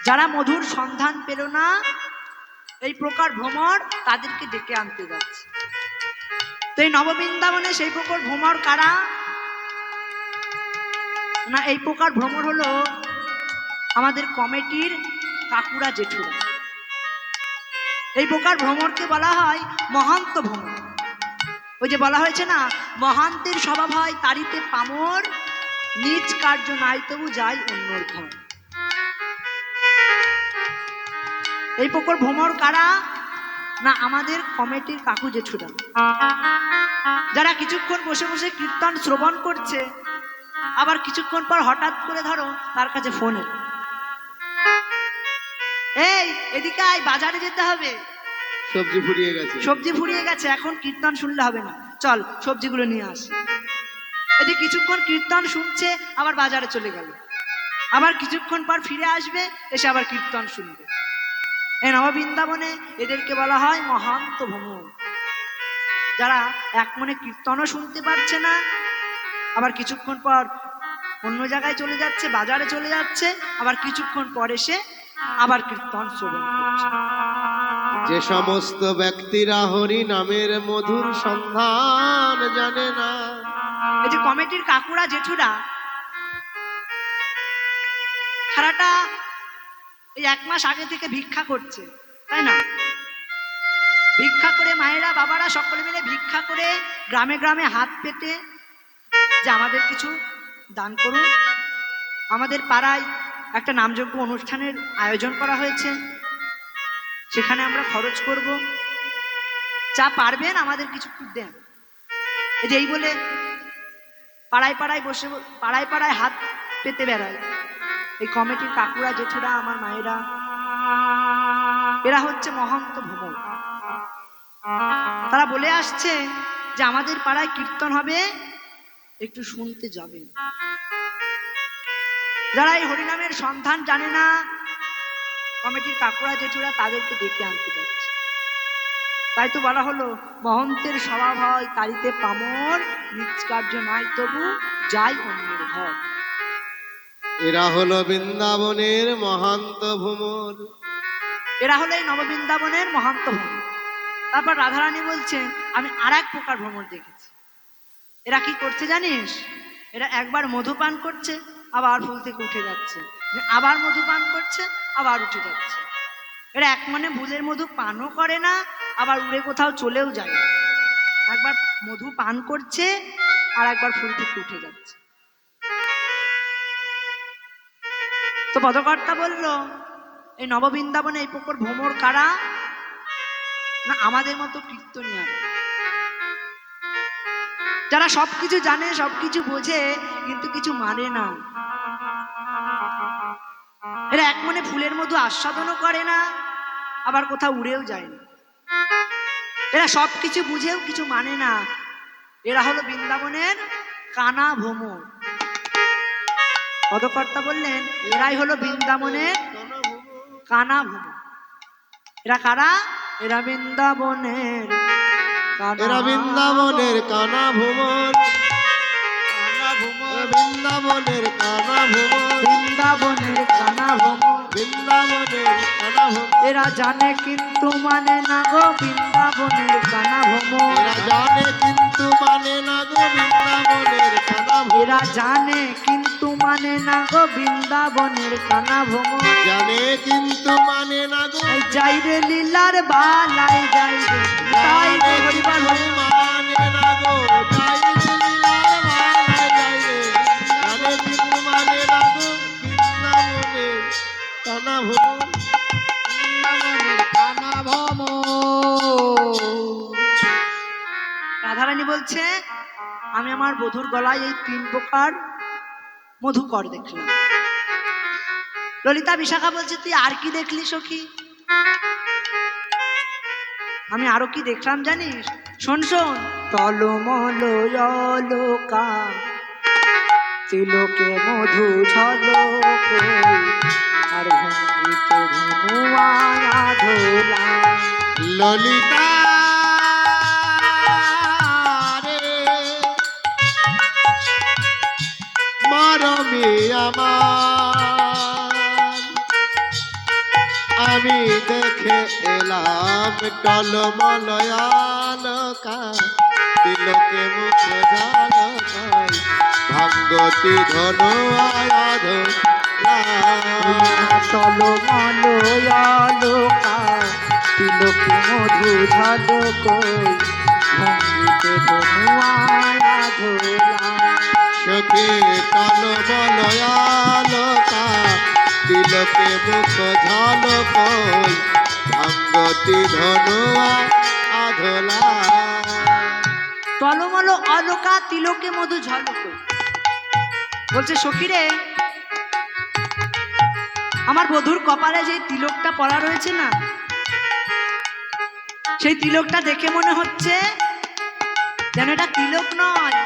যারা মধুর সন্ধান পেল না, এই প্রকার ভ্রমর তাদেরকে ডেকে আনতে যাচ্ছে। তো এই নববৃন্দাবনে সেই প্রকার ভ্রমর কারা? না, এই প্রকার ভ্রমর হলো আমাদের কমিটির কাকুরা জেঠুরা। এই প্রকার ভ্রমরকে বলা হয় মহান্ত ভ্রমর। ওই যে বলা হয়েছে না, মহান্তের স্বভাব হয় তারিতে পামর, নিজ কার্য নাই তবু যাই অন্যর ঘর। এই প্রকার ভ্রমর কারা? না, আমাদের কমিটির কাকু জেঠুরা, যারা কিছুক্ষণ বসে বসে কীর্তন শ্রবণ করছে, আবার কিছুক্ষণ পর হঠাৎ করে ধরো তার কাছে ফোন এলো, এই এদিকে আয়, বাজারে যেতে হবে, সবজি ফুরিয়ে গেছে, সবজি ফুরিয়ে গেছে, এখন কীর্তন শুনলে হবে না, চল সবজিগুলো নিয়ে আস। এই যে কিছুক্ষণ কীর্তন শুনছে, আবার বাজারে চলে গেল, আবার কিছুক্ষণ পর ফিরে আসবে, এসে আবার কীর্তন শুনবে। এই নববৃন্দাবনে এদেরকে বলা হয় মহান্ত ভ্রমর, যারা এক মনে কীর্তনও শুনতে পারছে না, আবার কিছুক্ষণ পর অন্য জায়গায় চলে যাচ্ছে, বাজারে চলে যাচ্ছে, আবার কিছুক্ষণ পর এসে আবার কীর্তন শ্রবণ করছে। যে সমস্ত ব্যক্তিরা হরি নামের মধুর সন্ধান জানে না। এই যে কমিটির কাকুরা জেঠুরা সারাটা এই 1 মাস আগে থেকে ভিক্ষা করছে, তাই না? ভিক্ষা করে মায়েরা বাবারা সকলে মিলে ভিক্ষা করে গ্রামে গ্রামে হাত পেতে যে আমাদের কিছু দান করুন। আমাদের পাড়ায় একটা নামযজ্ঞ অনুষ্ঠানের আয়োজন করা হয়েছে, সেখানে আমরা খরচ করব, যা পারবেন আমাদের কিছু দেন। এই যে এই বলে পাড়ায় পাড়ায় বসে পাড়ায় পাড়ায় হাত পেতে বেড়ায় এই কমিটির কাকুরা জেঠুরা, আমার মায়েরা, এরা হচ্ছে মহান্ত ভ্রমর। তারা বলে আসছে যে আমাদের পাড়ায় কীর্তন হবে, একটু শুনতে যাবেন। যারা এই হরিনামের সন্ধান জানে না, কমিটির কাকুরা জেঠুরা তাদেরকে ডেকে আনতে যাচ্ছে। তাই তো বলা হলো মহন্তের স্বভাব হয় তারিতে পামর, নিজ কার্য নাই তবু যাই অন্যের ঘর। এরা হলো বৃন্দাবনের মহান্ত ভ্রমর। এরা হলো এই নববৃন্দাবনের মহান্ত ভ্রমর। তারপর রাধারানী বলছেন, আমি আর এক প্রকার ভ্রমর দেখেছি। এরা কি করছে জানিস? এরা একবার মধু পান করছে, আবার ফুল থেকে উঠে যাচ্ছে, আবার মধু পান করছে, আবার উঠে যাচ্ছে। এরা এক মনে ফুলের মধু পানও করে না, আবার উড়ে কোথাও চলেও যায় না। একবার মধু পান করছে, আর একবার ফুল থেকে উঠে যাচ্ছে। তো পদকর্তা বলল, এই নববৃন্দাবনে এই প্রকার ভ্রমর কারা? না, আমাদের মতো কীর্তনিয়ারা, যারা সবকিছু জানে, সবকিছু বোঝে, কিন্তু কিছু মানে না। এরা এক মনে ফুলের মধু আস্বাদনও করে না, আবার কোথাও উড়েও যায় না। এরা সবকিছু বুঝেও কিছু মানে না। এরা হলো বৃন্দাবনের কানা ভ্রমর। পদকর্তা বললেন এরাই হলো বৃন্দাবনের কানা ভ্রমর। এরা কারা? এরা বৃন্দাবনের এরা বৃন্দাবনের কানা ভ্রমর, বৃন্দাবনের কানা ভ্রমর, বৃন্দাবনের কানা ভ্রমর। বৃন্দাবনের কানা ভ্রমর। এরা জানে কিন্তু মানে না গো বৃন্দাবনের কানা ভ্রমর। এরা জানে কিন্তু মানে না গো বৃন্দাবনের কানা ভ্রমর। এরা জানে কিন্তু মানে না গো বৃন্দাবনের কানা ভ্রমর। জানে কিন্তু মানে না গো, এই যাই রে লীলার বালাই যাই রে তাই জানে রে হরিবার কিন্তু মানে না গো, যাই রে লীলার মালায় যাই রে। জানে কিন্তু মানে না গো বৃন্দাবনের কানা ভ্রমর। বৃন্দাবনের কানা ভ্রমর। রাধারানী বলছে আমি আমার বধূর গলায় এই 3 প্রকার মধুকর দেখলাম। ললিতা বিশাখা বলছে তুই আর কি দেখলি সখী? আমি আরো কি দেখলাম জানিস? শোন শোন। টলমল অলকা তিলকে মধু ঝলক আর ভঙ্গিতে ধনুয়া ধোলা। ললিতা রে মরমে আমার, আমি দেখে এলাম টলমলয়ালকা তিলকে মুখ ঝলকাই ভাঙ্গতি ধনুয়ায় ধোলা। টলমল অলকা তিলকে মধু ঝলক ভঙ্গিতে ধনুয়া ধোলা। সখী টলমলয়ালকা তিলকে মুখ ঝলক ভাঙ্গতি ধনুয়া আধলা। টলমল অলকা তিলকে মধু ঝলক বলছে সখী রে আমার বধূর কপালে যে তিলকটা পরা রয়েছে না, সেই তিলকটা দেখে মনে হচ্ছে যেন এটা তিলক নয়।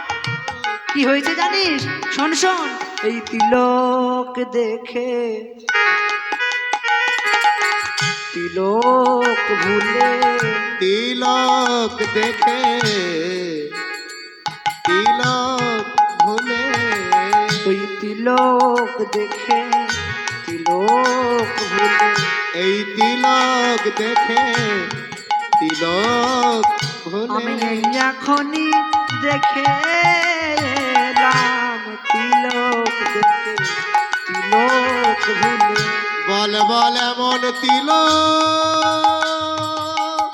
কি হয়েছে জানিস? শোন শোন। এই তিলক দেখে তিলক ভুলে, তিলক দেখে তিলক ভুলে, ওই তিলক দেখে তিলক ভুলে। এই তিলক দেখে তিলক আমি ভুলে। এখনই দেখে এলাম তিলক দেখে তিলক ভুলে। বল বল এমন তিলক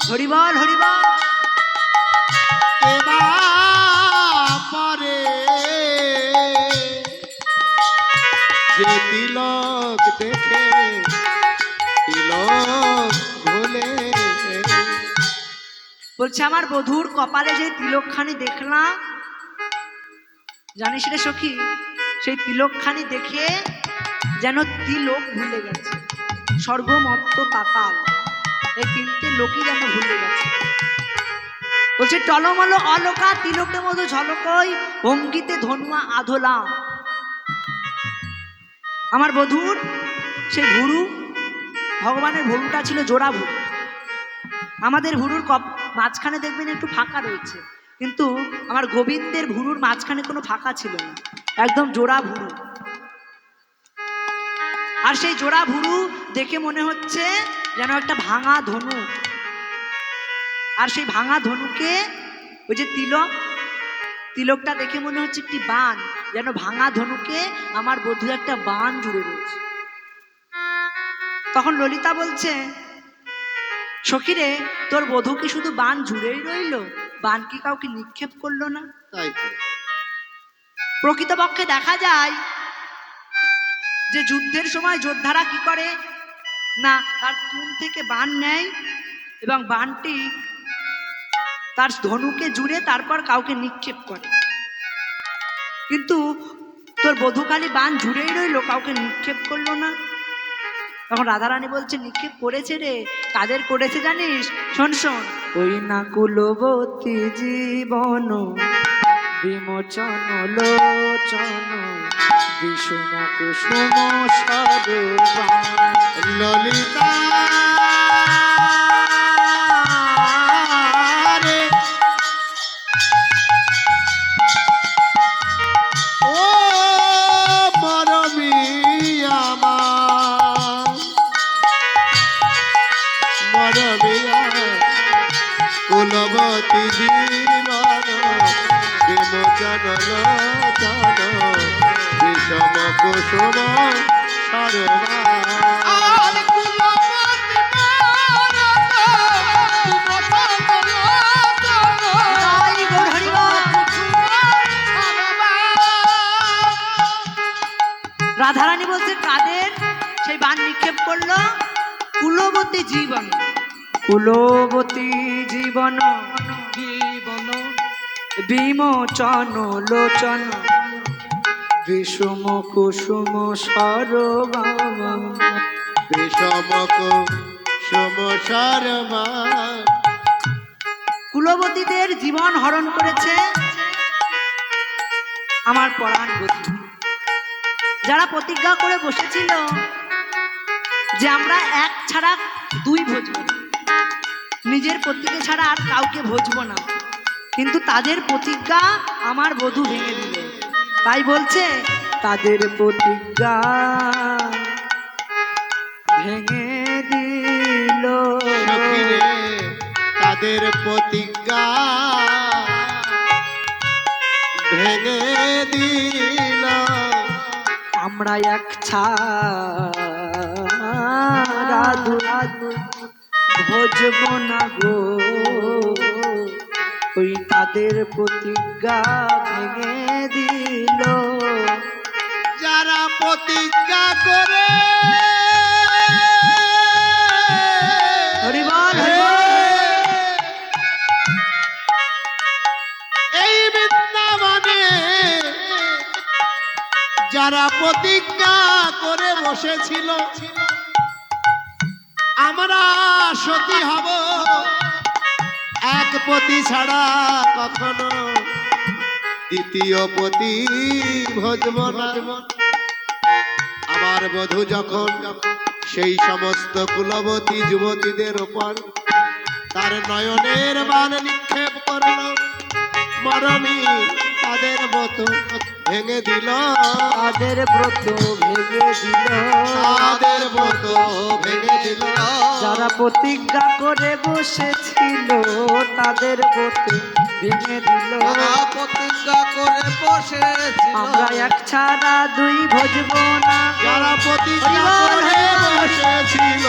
হরিবল হরিবল। কেবা পরে যে তিলক দেখে তিলক ভুলে। বলছে আমার বধূর কপালে যে তিলকখানি দেখলাম জানিস রে সখী, সেই তিলকখানি দেখে যেন তিলক ভুলে গেছে। স্বর্গ মর্ত পাতাল এই 3টে লোকই যেন ভুলে গেছে। বলছে টলমল অলকা তিলকে মধু ঝলকই ভঙ্গিতে ধনুয়া আধলাম। আমার বধূর সেই ভুরু, ভগবানের ভুরুটা ছিল জোড়া ভুরু। আমাদের ভুরুর মাঝখানে দেখবেন একটু ফাঁকা রয়েছে, কিন্তু আমার গোবিন্দের ভুরুর মাঝখানে কোনো ফাঁকা ছিল না, একদম জোড়া ভুরু। আর সেই জোড়া ভুরু দেখে মনে হচ্ছে যেন একটা ভাঙা ধনু। আর সেই ভাঙা ধনুকে ওই যে তিলক, তিলকটা দেখে মনে হচ্ছে একটি বান, যেন ভাঙা ধনুকে আমার বধূ একটা বান জুড়ে রয়েছে। তখন ললিতা বলছে সখী রে তোর বধূ কি শুধু বান জুড়েই রইল? বান কি কাউকে নিক্ষেপ করলো না? তাই তো। প্রকৃতপক্ষে দেখা যায় যে যুদ্ধের সময় যোদ্ধারা কি করে না, তার তুন থেকে বান নেয় এবং বানটি তার ধনুকে জুড়ে তারপর কাউকে নিক্ষেপ করে। কিন্তু তোর বধূ খালি বান জুড়েই রইলো, কাউকে নিক্ষেপ করলো না। তখন রাধারানী বলছে নিক্ষেপ করেছে রে। কাদের করেছে জানিস? শোন শোন। ওই না কুলবতী জীবন বিমোচন লোচন বিষম কুসুম সরবান ললিতা রে ও মরমি আমার মরমিয়া কুলবতী জীবন বিমোচন লোচন বিষম কুসুম সর্বা আর কুলবতী জয় গৌর হরিবল। রাধারানী বলছে কাদের সেই বান নিক্ষেপ করলো কুলবতী জীবন কুলবতী জীবন জীবন বিমোচন লোচন বিষম কুসুম সরবান বিষম কুসুম সর্বা কুলবতীদের জীবন হরণ করেছে আমার পরাণ বধূ, যারা প্রতিজ্ঞা করে বসেছিল যে আমরা এক ছাড়া দুই ভজবো না, নিজের পতিকে ছাড়া আর কাউকে ভজবো না, কিন্তু তাদের প্রতিজ্ঞা আমার বধূ ভেঙে দিল। তাই বলছে তাদের প্রতিজ্ঞা ভেঙে দিল। সখিরে তাদের প্রতিজ্ঞা ভেঙে দিল আমরা এক ছাড়া ভজব না গো, ওই তাদের প্রতিজ্ঞা ভেঙে দিল। যারা প্রতিজ্ঞা করে হরিবল হরিবল। এই বৃন্দাবনে যারা প্রতিজ্ঞা করে বসেছিল আমরা সতী হব এক পতি ছাড়া কখনো দ্বিতীয় পতি ভজব না। আমার বধূ যখন সেই সমস্ত কুলবতী যুবতীদের ওপর তার নয়নের বাণ নিক্ষেপ করল, মরমি তাদের ব্রত ভেঙে দিল, তাদের ব্রত ভেঙে দিল, তাদের ব্রত ভেঙে দিল। যারা প্রতিজ্ঞা করে বসেছিল তাদের ব্রত ভেঙে দিল। প্রতিজ্ঞা করে বসেছিল আমরা এক ছাড়া দুই ভজব না। যারা প্রতিজ্ঞা করে বসেছিল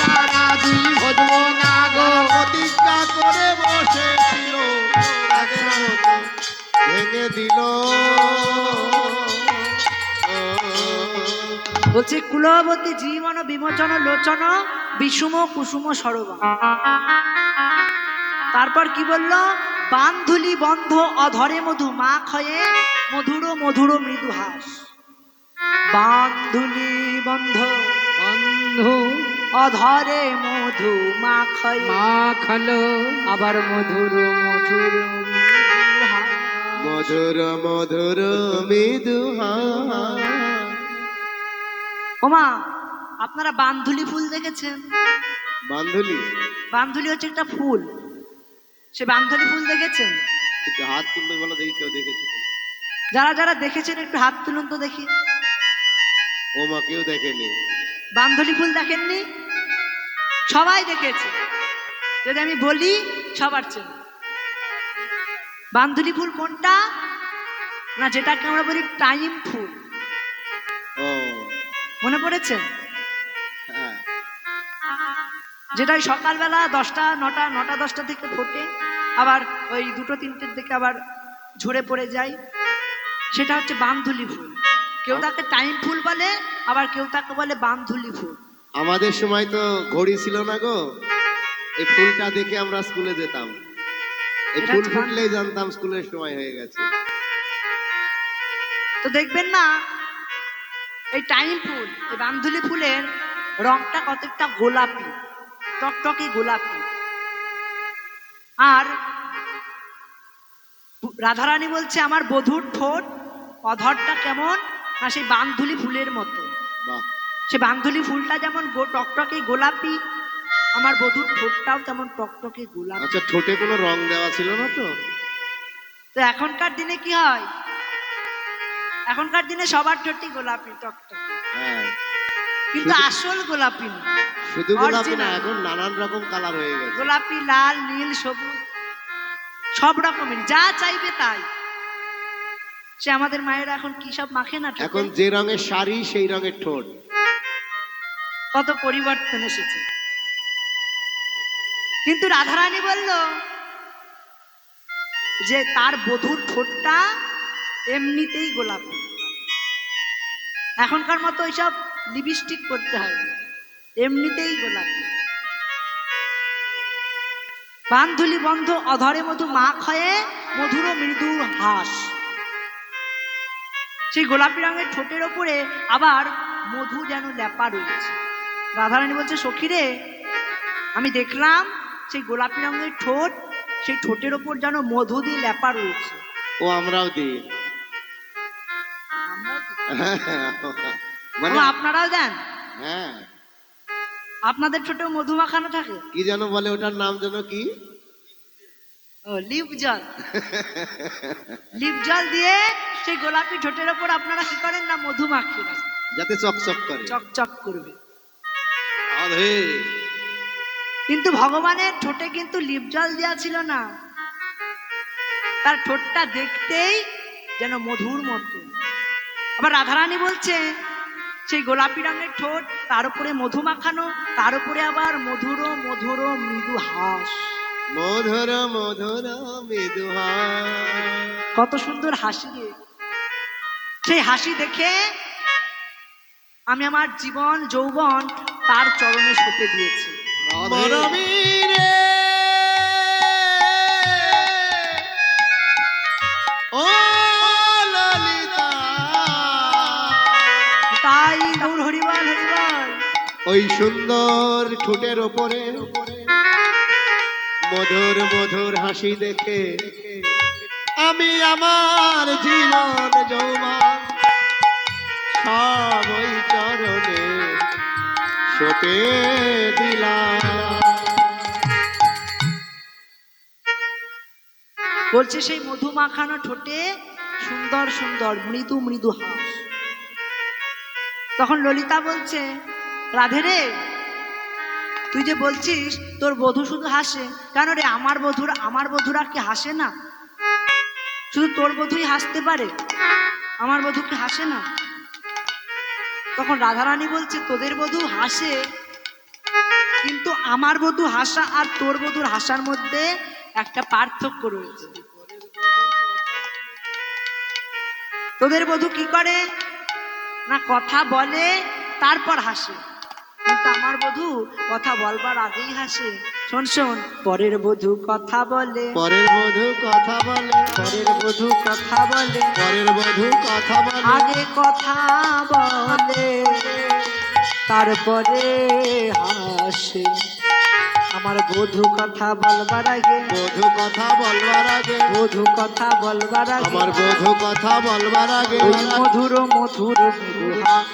তারা দুই ভজব না গো। যারা প্রতিজ্ঞা করে বসেছিল তাদের ব্রত ভেঙে দিল। বলছে কুলবতী জীবন বিমোচন লোচন বিষুম কুসুম সরবা। তারপর কি বলল? বান্ধুলি বন্ধ অধরে মধু মা খয়ে মধুর মধুর মৃদু হাস। বান্ধুলি বন্ধ বন্ধু অধরে মধু মা খয়ে মাখলো আবার মধুর মধুর মৃদু হাস। মধুর মধুর মৃদুহা ওমা, আপনারা বান্ধুলি ফুল দেখেছেন? বান্ধুলি বান্ধুলি হচ্ছে একটা ফুল, সে বান্ধুলি ফুল দেখেছেন? একটু হাত তুলতে বলো দেখি কেউ দেখেছে কিনা। যারা যারা দেখেছেন একটু হাত তুলুন তো দেখি। ও মা কেউ দেখেনি। বান্ধুলি ফুল দেখেননি? সবাই দেখেছে। যদি আমি বলি সবার চেন। বান্ধুলি ফুল কোনটা? না, যেটাকে আমরা বলি টাইম ফুল। ও মনে পড়েছে? হ্যাঁ, যেটা ওই সকালবেলা 10টা 9টা 9টা 10টা থেকে ফোটে, আবার ওই 2টো 3টের দিকে আবার ঝরে পড়ে যায়, সেটা হচ্ছে বান্ধুলি ফুল। কেউ তাকে টাইম ফুল বলে, আবার কেউ তাকে বলে বান্ধুলি ফুল। আমাদের সময় তো ঘড়ি ছিল না গো, এই ফুলটা দেখে আমরা স্কুলে যেতাম। এই এটা ফুল হচ্ছে ফুটলেই জানতাম স্কুলের সময় হয়ে গেছে। তো দেখবেন না, এই টাইম ফুল, এই বান্ধুলি ফুলের রংটা কতটা গোলাপি, টকটকে গোলাপি। আর রাধারানী বলছে আমার বধূর ঠোঁট অধরটা কেমন না সেই বান্ধুলি ফুলের মতো। বাহ, সে বান্ধুলি ফুলটা যেমন টকটকে গোলাপি, আমার বধূর ঠোঁটটাও তেমন টকটকে গোলাপি। আচ্ছা, ঠোঁটে কোনো রং দেওয়া ছিল না তো? তো এখনকার দিনে কি হয়, এখনকার দিনে সবার ঠোঁটই গোলাপি টকটকে, হ্যাঁ, কিন্তু আসল গোলাপি না, শুধু গোলাপি না, Original। এখন নানান রকম কালার হয়ে গেছে। গোলাপি, লাল, নীল, সবুজ, সব রকমের যা চাইবে তাই। সে আমাদের মায়েরা এখন কি সব মাখে না ঠোঁটে? এখন যে রঙের শাড়ি সেই রঙের ঠোঁট। কত পরিবর্তন এসেছে। কিন্তু রাধারানী বলল যে তার বধূর ঠোঁটটা এমনিতেই গোলাপি, এখনকার মতো ওইসব লিপস্টিক করতে হয় না, এমনিতেই গোলাপি। বান্ধুলি বন্ধ অধরে মধু মাখ হয়ে মধুর মৃদু হাস। সেই গোলাপি রঙের ঠোঁটের ওপরে আবার মধু যেন লেপা রয়েছে। রাধারানী বলছে সখীরে, আমি দেখলাম সেই গোলাপি রঙের ঠোঁট, সেই ঠোঁটের ওপর যেন মধু দিয়ে লেপা রয়েছে। ও আমরাও দিই। মানে আপনারাও দেন? হ্যাঁ, আপনাদের ঠোঁটেও মধু মাখানো থাকে? কি যেন বলে ওটার নাম যেন কি? ও, লিপ জল। লিপ জল দিয়ে সেই গোলাপি ঠোঁটের ওপর আপনারা কি করেন না মধু মাখিয়ে রাখেন, যাতে চকচক করে। চকচক করবে। আরে, কিন্তু ভগবানের ঠোঁটে কিন্তু লিপ জল দেওয়া ছিল না, তার ঠোঁটটা দেখতেই যেন মধুর মতো। আবার রাধারানী বলছে সেই গোলাপি রঙের ঠোঁট, তার উপরে মধু মাখানো, তার উপরে আবার মধুর মধুর মৃদু হাস। মধুর মধুর মৃদু হাস। কত সুন্দর হাসি রে! সেই হাসি দেখে আমি আমার জীবন যৌবন তার চরণে সঁপে দিয়েছি। মরমীরে ও ললিতা, তাই গৌর হরিবল হরিবল। ওই সুন্দর ঠোঁটের ওপরে মধুর মধুর হাসি দেখে আমি আমার জীবন যৌবন সব ওই চরণে সঁপে দিলাম। বলছে সেই মধু মাখানো ঠোঁটে সুন্দর সুন্দর মৃদু মৃদু হাস। তখন ললিতা বলছে রাধে রে, তুই যে বলছিস তোর বধূ শুধু হাসে, কেন রে আমার বধূরা কি হাসে না? শুধু তোর বধূই হাসতে পারে, আমার বধূ কি হাসে না? তখন রাধারানী বলছে তোদের বধূ হাসে, কিন্তু আমার বধূ হাসা আর তোর বধূর হাসার মধ্যে একটা পার্থক্য রয়েছে। তোদের বধূ কি করে না, কথা বলে তারপর হাসে, কিন্তু আমার বধূ কথা বলবার আগেই হাসে। শোন শোন, পরের বধূ কথা বলে, পরের বধূ কথা বলে, পরের বধূ কথা বলে, পরের বধূ কথা বলে, আগে কথা বলে তারপরে হাসে। আমার বধূ কথা বলবার আগে, বধূ কথা বলবার আগে, বধূ কথা বলবার আগে, আমার বধূ কথা বলবার আগে ওই মধুর মধুর মৃদু হাস।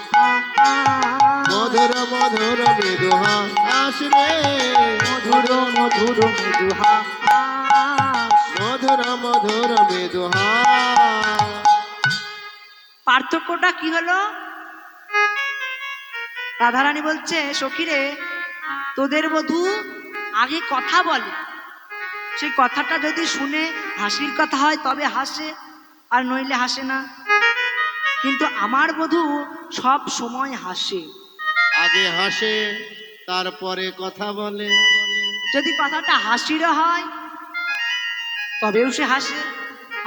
মধুর মধুর মৃদু হাস রে, মধুর মধুর মৃদু হাস। মধুর মধুর মৃদু হাস। পার্থক্যটা কি হলো? রাধারানী বলছে সখীরে, তোদের বধূ আগে কথা বলে, সেই কথাটা যদি শুনে হাসির কথা হয় তবে হাসে, আর নইলে হাসে না। কিন্তু আমার বধূ সব সময় হাসে। আগে হাসে তারপরে কথা বলে। যদি কথাটা হাসিরও হয় তবেও সে হাসে,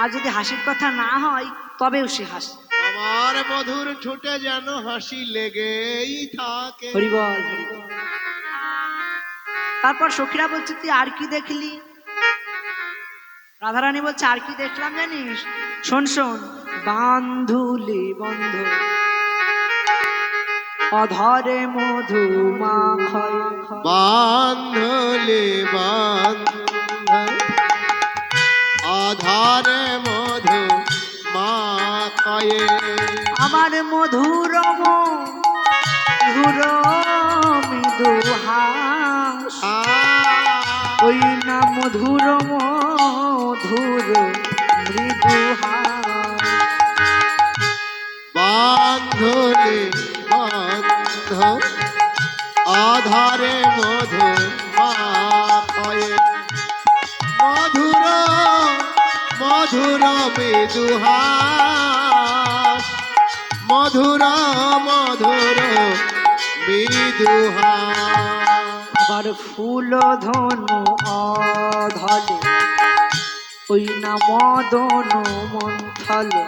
আর যদি হাসির কথা না হয় তবেও সে হাসে। আমার মধুর ঠোঁটে যেন হাসি লেগেই থাকে। হরিবল হরিবল। তারপর সখীরা বলছে তুই আর কি দেখলি? রাধারানী বলছে আর কি দেখলাম জানিস? শোন শোন, বান্ধুলি বন্ধ অধরে মধু মাখয়, বান্ধলে বান্ধ আধারে আর মধুর মধুর মৃদু হাস, ওই না মধুর মধুর মৃদু হাস। বান্ধলে বান্ধ আধারে মধু মাখয়ে, মধুর মধুর মৃদুহাস, মধুর মধুর মৃদুহাস। আবার ফুল ধনু অধলে, ওই না মদন মন্থলে,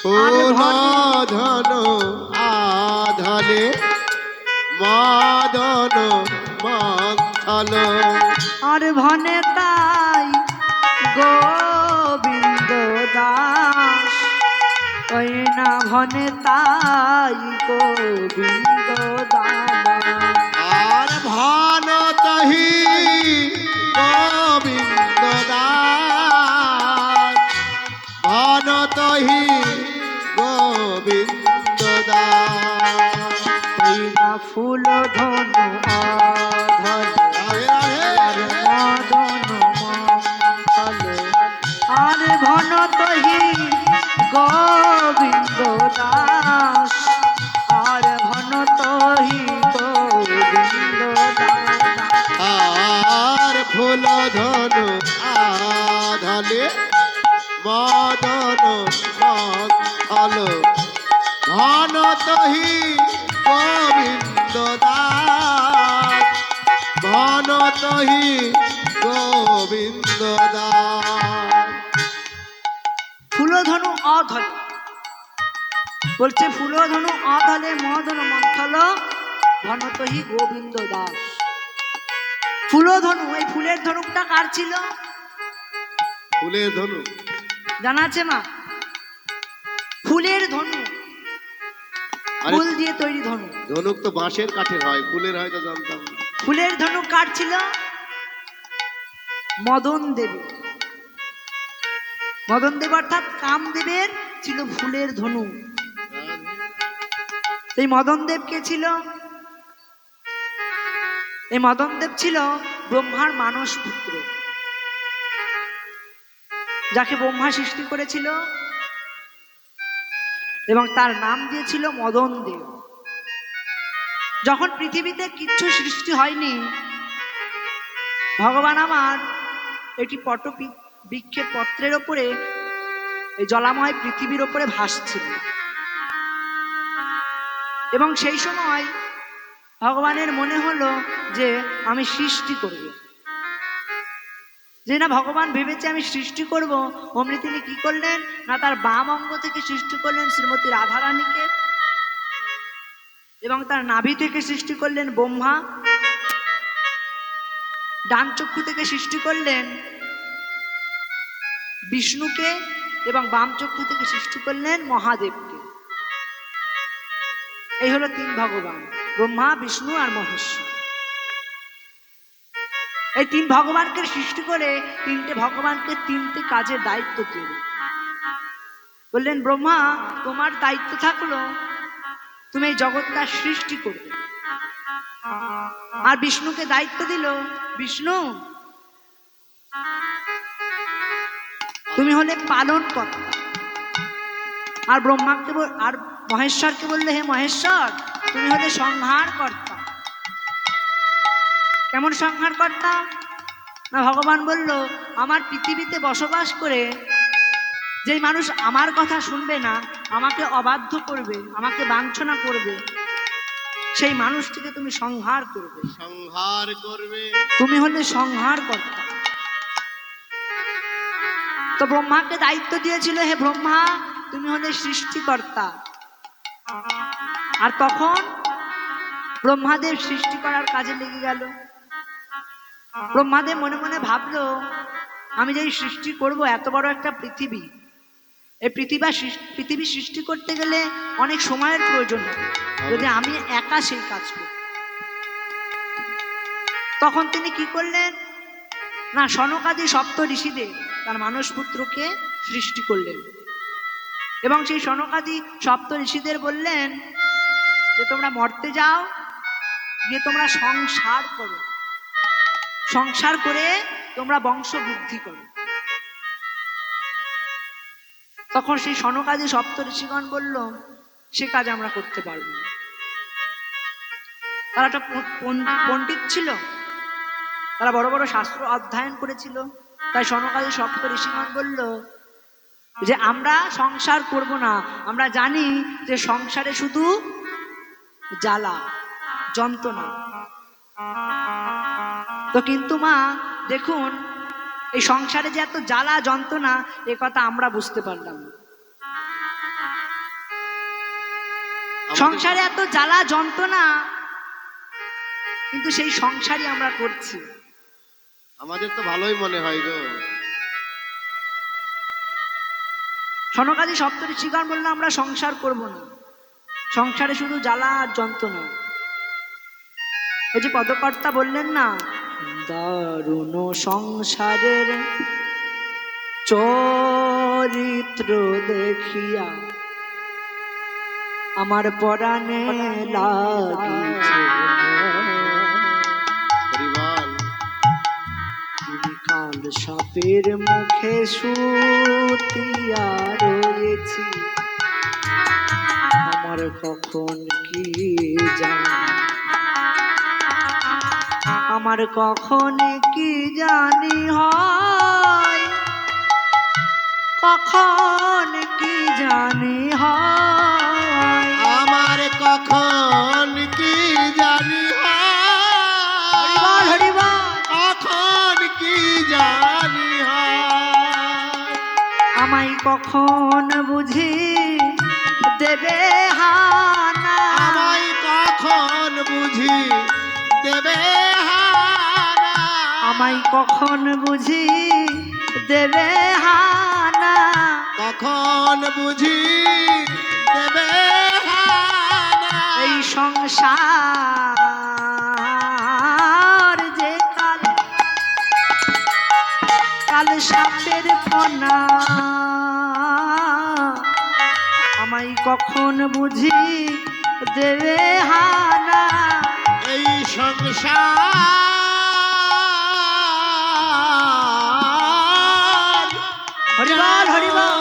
ধন আধলে মদন মন্থল। আর ভনে তাই গোবিন্দ দাস, ওই না ভনে তাই গোবিন্দ দাস। আর ভান তহি গোবিন্দ দাস, ভান তহি গোবিন্দ দাস। ওই না ফুল ধনু অধলে, আর মদন মন্থলে, আর ভন তহি গোবিন্দ দাস, আর ভন তহি গোবিন্দ দাস। আর ফুল ধনু আধলে মদন মন্থল, ভান তহি গোবিন্দ দাস, ভান তহি গোবিন্দ দাস। ফুলধনু অধলে বলছে, ফুলধনু অধলে মদন মন্থল, ঘনতহি গোবিন্দ দাস। ফুলধনু, এই ফুলের ধনুকটা কার ছিল ফুলের ধনু জানা আছে মা? ফুলের ধনু, আরে ফুল দিয়ে তৈরি ধনু। ধনুক তো বাঁশের কাঠের হয়, ফুলের হয়তো জানতাম না। ফুলের ধনুক কার ছিল? মদন দেবী। মদন দেব অর্থাৎ কামদেবের ছিল ফুলের ধনু। এই মদন দেব কে ছিল? এই মদন দেব ছিল ব্রহ্মার মানস পুত্র, যাকে ব্রহ্মা সৃষ্টি করেছিল এবং তার নাম দিয়েছিল মদন দেব। যখন পৃথিবীতে কিচ্ছু সৃষ্টি হয়নি, ভগবান আমার এটি বৃক্ষের পত্রের ওপরে এই জলাময় পৃথিবীর ওপরে ভাসছিল, এবং সেই সময় ভগবানের মনে হলো যে আমি সৃষ্টি করব। যে না ভগবান ভেবেছে আমি সৃষ্টি করব, অমনি তিনি কি করলেন না, তার বাম অঙ্গ থেকে সৃষ্টি করলেন শ্রীমতী রাধারানীকে, এবং তার নাভি থেকে সৃষ্টি করলেন ব্রহ্মা, ডান চক্ষু থেকে সৃষ্টি করলেন বিষ্ণুকে, এবং বাম চক্ষু থেকে সৃষ্টি করলেন মহাদেবকে। এই হলো তিন ভগবান, ব্রহ্মা বিষ্ণু আর মহেশ্বর। এই তিন ভগবানকে সৃষ্টি করে তিনটে ভগবানকে তিনটে কাজের দায়িত্ব দিলেন। বললেন ব্রহ্মা তোমার দায়িত্ব থাকলো তুমি এই জগৎটা সৃষ্টি করবে, আর বিষ্ণুকে দায়িত্ব দিল বিষ্ণু তুমি হলে পালন কর্তা, আর ব্রহ্মাকে আর মহেশ্বরকে বললে হে মহেশ্বর তুমি হলে সংহার কর্তা। কেমন সংহার কর্তা না, ভগবান বলল আমার পৃথিবীতে বসবাস করে যেই মানুষ আমার কথা শুনবে না, আমাকে অবাধ্য করবে, আমাকে বাঞ্ছনা করবে, সেই মানুষটিকে তুমি সংহার করবে, সংহার করবে। তুমি হলে সংহার কর্তা। তো ব্রহ্মাকে দায়িত্ব দিয়েছিল হে ব্রহ্মা তুমি হলে সৃষ্টিকর্তা। আর তখন ব্রহ্মাদেব সৃষ্টি করার কাজে লেগে গেল। ব্রহ্মাদেব মনে মনে ভাবলো আমি যেই সৃষ্টি করব এত বড় একটা পৃথিবী, এই পৃথিবী সৃষ্টি করতে গেলে অনেক সময়ের প্রয়োজন হবে, যদি আমি একা সেই কাজ করি। তখন তিনি কি করলেন না, সনকাদি সপ্ত ঋষিদের তার মানস পুত্রকে সৃষ্টি করলেন। এবং সেই সনকাদি সপ্ত ঋষিদের বললেন যে তোমরা মর্তে যাও, গিয়ে তোমরা সংসার করো, সংসার করে তোমরা বংশ বৃদ্ধি করো। তখন সেই সনকাদি সপ্ত ঋষিগণ বলল সে কাজ আমরা করতে পারবো না। তারা একটা পণ্ডিত ছিল, তারা বড় বড় শাস্ত্র অধ্যয়ন করেছিল। তাই সনকাদি সপ্ত ঋষিগণ বলল যে আমরা সংসার করব না, আমরা জানি যে সংসারে শুধু জ্বালা যন্ত্রণা। তো কিন্তু মা দেখুন, এই সংসারে যে এত জ্বালা যন্ত্রণা, এ কথা আমরা বুঝতে পারলাম না। সংসারে এত জ্বালা যন্ত্রণা, কিন্তু সেই সংসারই আমরা করছি। আমাদের তো ভালোই মনে হয় গো। সনকাদি সপ্ত ঋষিগণ বললো আমরা সংসার করব না, সংসারে শুধু জ্বালা আর যন্ত্রণা। ওই যে পদকর্তা বললেন না, দারুণ সংসারের চরিত্র দেখিয়া আমার পরাণে লাগিছে পরিবার আমি কাল সাপের মুখে শুতিয়া রয়েছি, আমার কখন কি জানি, আমার কখন কি জানি হয়, কখন কি জানি হয়, আমার কখন কি জানি হরিবল হয়, হরিবল। কখন কি জানি হয়, আমায় কখন বুঝি দেবে হানা, আমায় কখন বুঝি দেবে হানা, আমায় কখন বুঝি দেবে হানা, কখন বুঝি দেবে হানা, এই সংসার যে কাল কাল সাপের ফনা, আমায় কখন বুঝি দেবে হানা, এই সংসার হরিবল হরিবল।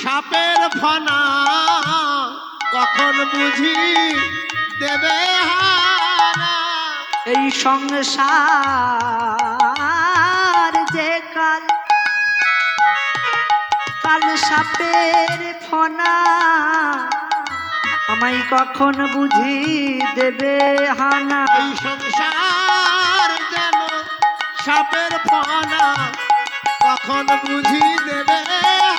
সাপের ফনা, কখন বুঝি দেবে হানা, এই সংসার যে কাল কাল সাপের ফনা, আমায় কখন বুঝি দেবে হানা, এই সংসার যেন সাপের ফনা, কখন বুঝি দেবে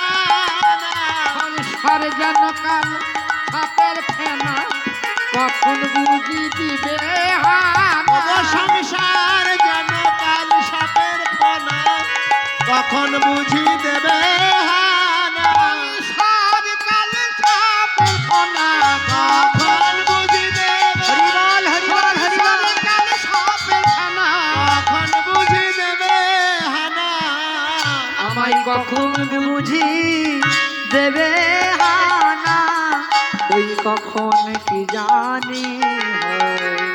হানা, সংসার যেন কাল সাপের ফেনা, কখন বুঝি দিবে হানা। ওগো সংসার যেন কাল সাপের ফনা, কখন বুঝি দেবে হানা, সংসার কাল সাপের ফেনা, কখন বুঝি দেবে, হরিবল হরিবল হরিবল। সংসার কাল সাপের ফেনা, কখন বুঝি দেবে হানা, আমায় কখন বুঝি দেবে হানা, ওই কখন কি জানি হয়,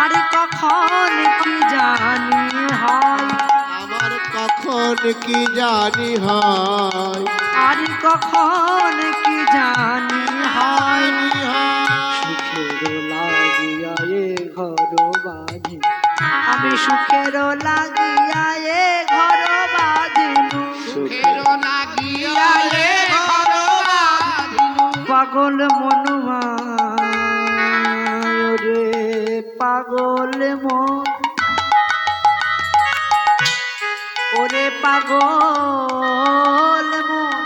আর কখন কি জানি হয়, আমার কখন কি জানি হয়, আর কখন কি জানি হয়, জানি হয়, সুখের লাগিয়া এ ঘর বাঁধি, আমি সুখের লাগিয়া এ ঘর বাঁধিনু, সুখের লাগিয়া এ ঘর বাঁধিনু। পাগল মনুয়া রে পাগল মন, ওরে পাগল মন,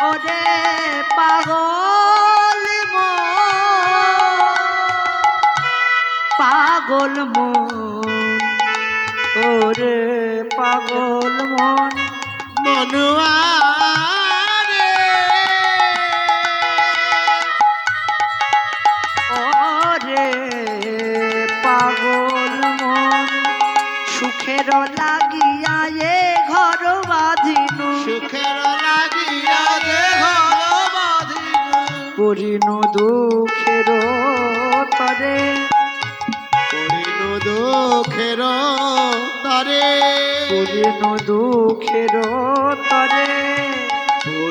ওরে পাগল মন, পাগল মন, ওরে পাগল মন, মনুয়া রে, ওরে পাগল মন, সুখের করিনু দুঃখের তরে করিনু দুঃখের তরে করিনু দুঃখের তরে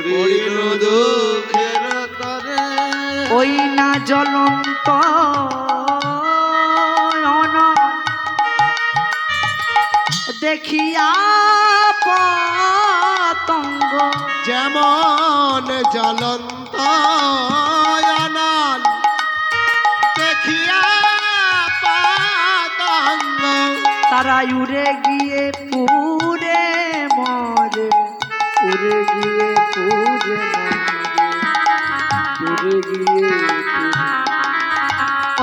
করিনু দুঃখের তরে ওই না জ্বলন্ত দেখিয়া পতঙ্গ যেমন জ্বলন্ত অনল দেখিয়া পতঙ্গ তারা উড়ে গিয়ে পুরে মরে উড়ে গিয়ে পুরে মরে উড়ে গিয়ে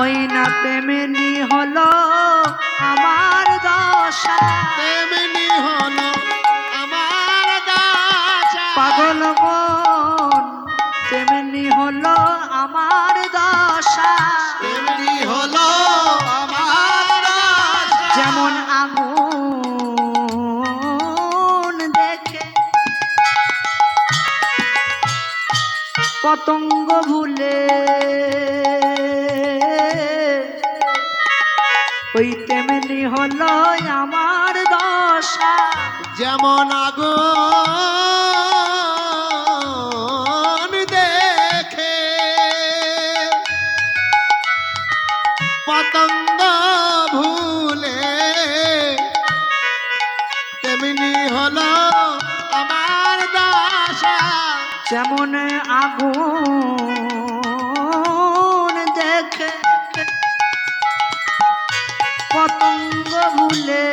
ওই না তেমনি হলো আমার দশা তেমনি হলো আমার দশা পাগল মন তেমনি হলো আমার দশা তেমনি হলো আমার দশা যেমন আগুন দেখে পতঙ্গ ভুলে ওই তেমনি হলো আমার দশা যেমন আগুন দেখে পতঙ্গ ভুলে তেমনি হলো আমার দশা যেমন আগুন দেখে পতঙ্গ ভুলে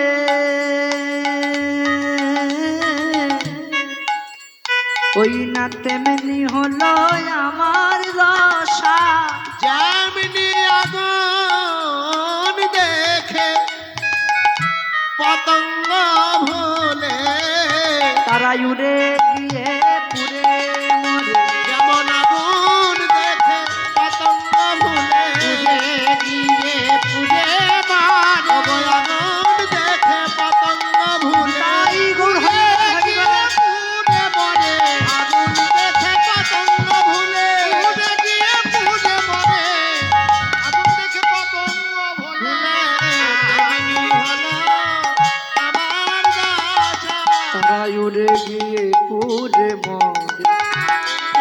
ওই না তেমনি হলো আমার দশা যেমনি আগুন দেখে পতঙ্গ ভুলে তারা উড়ে গিয়ে পুরে মরে যেমন আগুন দেখে পতঙ্গ ভুলে গিয়ে পুরে মার অবয় আগুন দেখে পতঙ্গ ভুলে তাই গুণ হয়ে গিয়ে পুড়ে মরে আগুন দেখে পতঙ্গ ভুলে পুরে গিয়ে পুরে মরে আগুন দেখে পতঙ্গ ভুলে তেমনি হলো আমার দশা তারা উড়ে গিয়ে পুরে মরে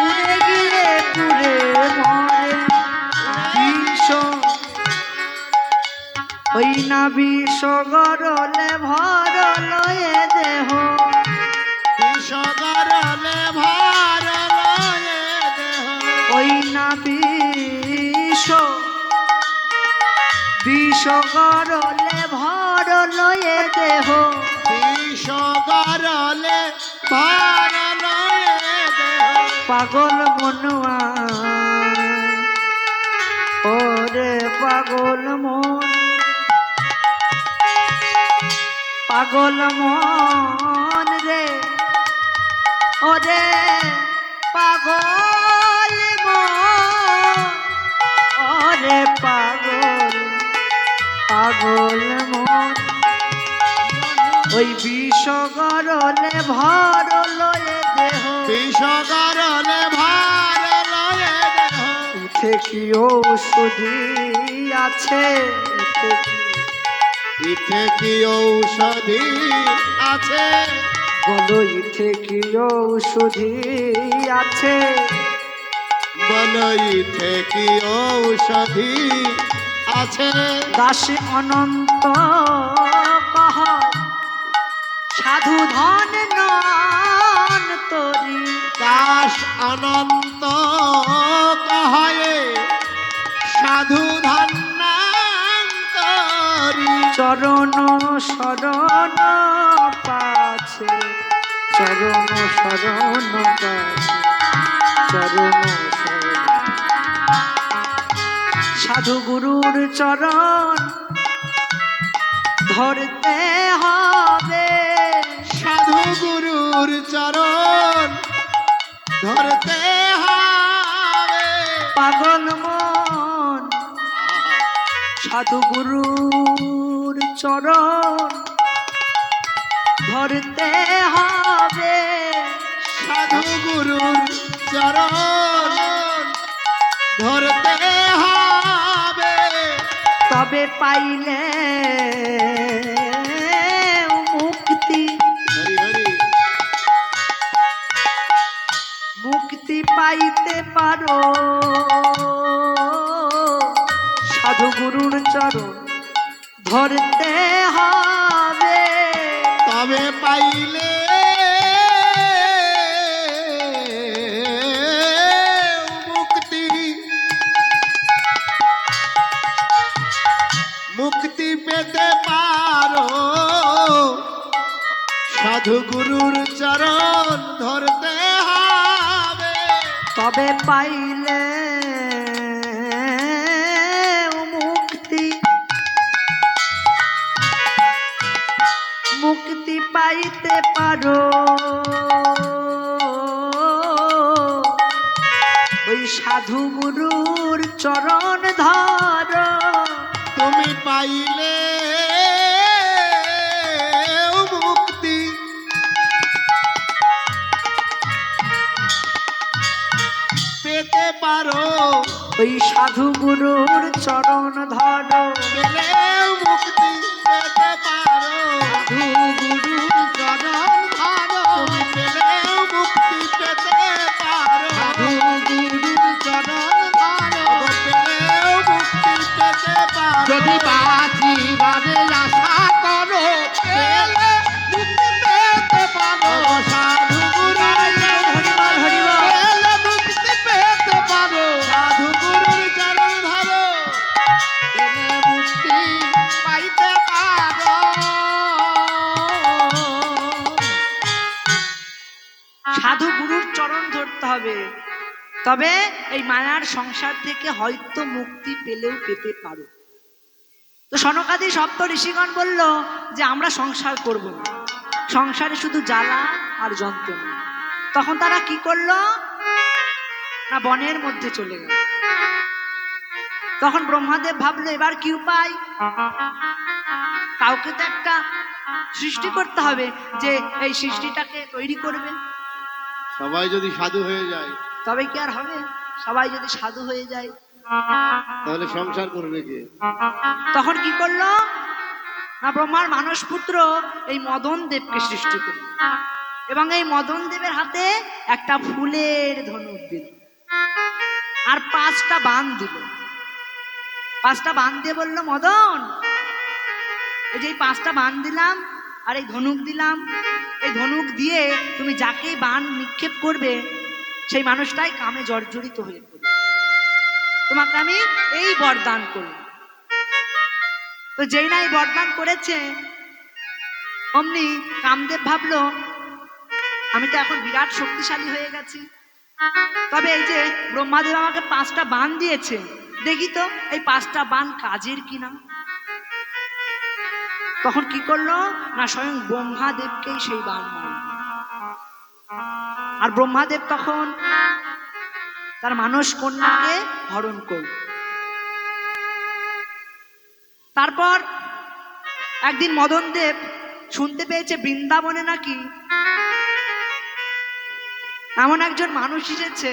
উড়ে গিয়ে পুরে মরে বিষ ওই না বিষ গরলে ভরল এ দেহ বিষগরলে ভরল এ দেহ ওই না বিষ বিষ গরলে ভরল এ দেহ বিষগরলে ভরল এ দেহ পাগল মনুয়া ওরে পাগল মন পাগল মন রে ওরে পাগল মন ওরে পাগল পাগল মন ওই বিষ গরলে ভরল এ দেহ বিষগরলে ভরল এ দেহ উঠে কি ঔষধি আছে ইথে কি ঔষধি আছে বলো ইথে কি ঔষধি আছে বলো ইথে কি ঔষধি আছে দাসী অনন্ত কহ সাধু ধন নন তরি দাস অনন্ত কহে সাধু ধন্যান্তরি চরণ শরণ পাছে চরণ শরণ পাছে চরণ শরণ সাধু গুরুর চরণ ধরতে হবে সাধু গুরুর চরণ ধরতে হবে পাগল মন সাধু গুরুর চরণ ধরতে হবে সাধু গুরুর চরণ ধরতে হবে। তবে পাইলে মুক্তি, হরি হরি। মুক্তি পাইতে পারো সাধু গুরুর চরণ ধরতে হবে। তবে পাইলে মুক্তি, মুক্তি পেতে পারো সাধু গুরুর চরণ ধরতে হবে। তবে পাইলে মুক্তি, মুক্তি পাইতে পারো ওই সাধু গুরুর চরণ ধরো। তুমি পাইলে মুক্তি, পেতে পারো ওই সাধু গুরুর চরণ ধরো। পেলে মুক্তি পেতে পারো সাধু গুরুর চরণ ধরো। তুমি পেলে মুক্তি পেতে পারো সাধু গুরুর চরণ ধরো। পেলে মুক্তি পেতে পারো। যদি বাঁচি বাদে আশা করো পেলে মুক্তি পেতে পারো সাধু গুরুর হরিবল হরিবল। পেলে মুক্তি পেতে পারো সাধু গুরুর চরণ ধরো। পেলে মুক্তি পাইতে পারো। সাধু গুরুর চরণ ধরতে হবে, তবে এই মায়ার সংসার থেকে হয়তো মুক্তি পেলেও পেতে পারো। তো সনকাদি সপ্ত ঋষিগণ বলল যে আমরা সংসার করব না, সংসারে শুধু জ্বালা আর যন্ত্রণা। তখন তারা কি করলো না বনের মধ্যে চলে গেল। তখন ব্রহ্মাদেব ভাবলো এবার কি উপায়, কাউকে তো একটা সৃষ্টি করতে হবে যে এই সৃষ্টিটাকে তৈরি করবে। সবাই যদি সাধু হয়ে যায় তবে কি আর হবে, সবাই যদি সাধু হয়ে যায় তাহলে সংসার করবে কে? তখন কি করলো না ব্রহ্মার মানস পুত্র এই মদন দেবকে সৃষ্টি করল এবং এই মদন দেবের হাতে একটা ফুলের ধনুক দিল আর 5টা বাণ দিল। 5টা বাণ দিয়ে বললো মদন এই যে 5টা বাণ দিলাম আর এই ধনুক দিলাম, এই ধনুক দিয়ে তুমি যাকেই বাণ নিক্ষেপ করবে সেই মানুষটাই কামে জর্জরিত হয়ে পড়বে, তোমাকে আমি এই বরদান করব। তো যেই না এই বরদান করেছে অমনি কামদেব ভাবলো আমি তো এখন বিরাট শক্তিশালী হয়ে গেছি, তবে এই যে ব্রহ্মাদেব আমাকে 5টা বাণ দিয়েছে, দেখি তো এই 5টা বাণ কাজের কিনা। তখন কি করলো না স্বয়ং ব্রহ্মাদেবকেই সেই বাণ মারল। আর ব্রহ্মাদেব তখন তার মানস কন্যাকে হরণ করল। তারপর একদিন মদন দেব শুনতে পেয়েছে বৃন্দাবনে নাকি এমন একজন মানুষ এসেছে,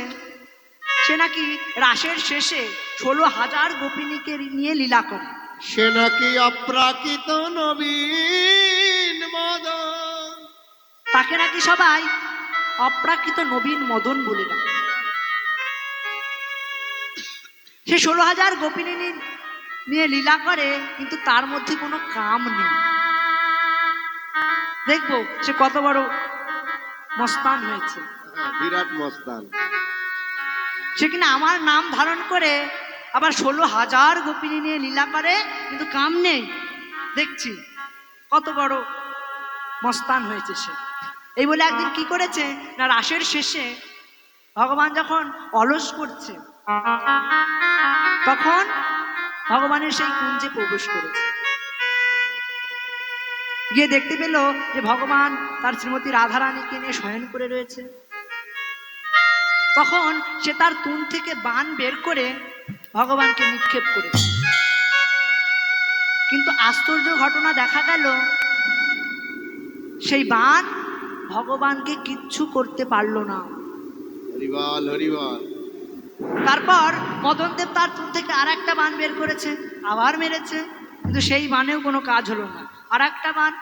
সে নাকি রাসের শেষে 16,000 গোপিনীকে নিয়ে লীলা করে। সে নাকি অপ্রাকৃত নবীন মদন, তাকে নাকি সবাই অপ্রাকৃত নবীন মদন বলে ডাকে। সে 16,000 গোপিনী নিয়ে লীলা করে, কিন্তু তার মধ্যে কোনো কাম নেই। দেখবো সে কত বড় মস্তান হয়েছে। বিরাট মস্তান। সে কিনা আমার নাম ধারণ করে আবার 16,000 গোপিনী নিয়ে লীলা করে, কিন্তু কাম নেই। দেখছি কত বড় মস্তান হয়েছে সে। এই বলে একদিন কি করেছে না রাসের শেষে ভগবান যখন অলস করছে তখন ভগবানের সেই কুঞ্জে প্রবেশ করেছে। গিয়ে দেখতে পেল যে ভগবান তার শ্রীমতী রাধারানীকে নিয়ে শয়ন করে রয়েছে। তখন সে তার তুন থেকে বাণ বের করে ভগবানকে নিক্ষেপ করে, কিন্তু আশ্চর্য ঘটনা দেখা গেল সেই বাণ ভগবানকে কিচ্ছু করতে পারল না। হরিবল হরিবল। তারপর মদনদেব তার তুন থেকে আর একটা বান বের করেছে, আবার মেরেছে, কিন্তু সেই বানেও কোনো কাজ হলো না। আর একটা বান,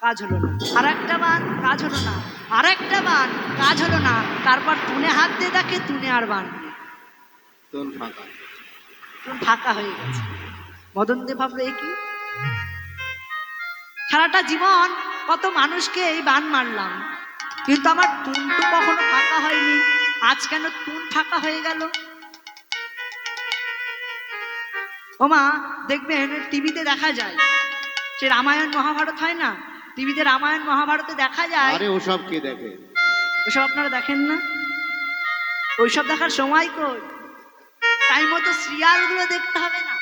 কাজ হলো না। আর একটা বান, কাজ হলো না। আর একটা বান, কাজ হলো না। তারপর তুনে হাত দিয়ে দেখে, তুনে আর বান নেই, তুন ফাঁকা। তুন ফাঁকা হয়ে গেছে। মদনদেব ভাবলো, এ কি? সারাটা জীবন কত মানুষকে এই বান মারলাম, কিন্তু আমার তুন তো কখনো ফাঁকা হয়নি, আজ কেন তুন ফাঁকা হয়ে গেল? ওমা, দেখবেন টিভিতে দেখা যায়, সে রামায়ণ মহাভারত হয় না, টিভিতে রামায়ণ মহাভারতে দেখা যায়। আরে ওসব কে দেখে? ওইসব আপনারা দেখেন না? ওইসব দেখার সময় কই? টাইম মতো সিরিয়ালগুলো দেখতে হবে না?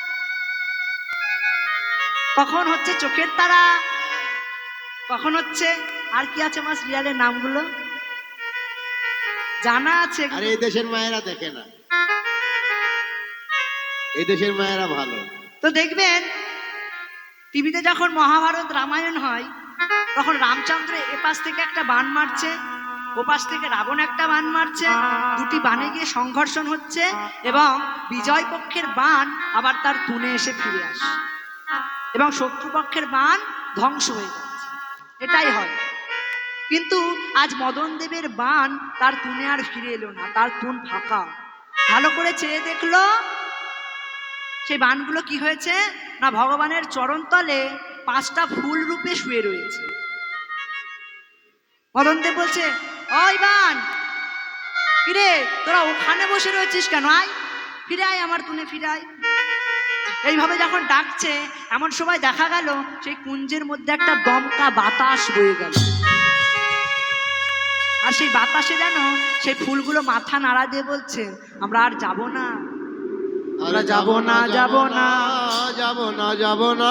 কখন হচ্ছে চোখের তারা, কখন হচ্ছে আর কি আছে আমার সিরিয়ালের নামগুলো জানা আছে? আরে এই দেশের মায়েরা দেখে না, এই দেশের মায়েরা ভালো। তো দেখবেন টিভিতে যখন মহাভারত রামায়ণ হয়, তখন রামচন্দ্র এপাশ থেকে একটা বান মারছে, ওপাশ থেকে রাবণ একটা বান মারছে, দুটি বানে গিয়ে সংঘর্ষণ হচ্ছে এবং বিজয় পক্ষের বান আবার তার তুনে এসে ফিরে আসে এবং শত্রুপক্ষের বান ধ্বংস হয়ে যাচ্ছে। এটাই হয়। কিন্তু আজ মদন দেবের বান তার তুনে আর ফিরে এলো না, তার তুন ফাঁকা। ভালো করে চেয়ে দেখলো, সেই বানগুলো কি হয়েছে না, ভগবানের চরণ তলে 5টা ফুল রূপে শুয়ে রয়েছে। মদন দেব বলছে, ওই বান, ফিরে, তোরা ওখানে বসে রয়েছিস কেন? আয়, ফিরে আয়, আমার তুনে ফিরে আয়। এইভাবে যখন ডাকছে, এমন সময় দেখা গেল সেই কুঞ্জের মধ্যে একটা দমকা বাতাস বয়ে গেল, আর সেই বাতাসে যেন সেই ফুলগুলো মাথা নাড়া দিয়ে বলছে, আমরা আর যাব না, আমরা যাব না, যাব না, যাব না, যাব না,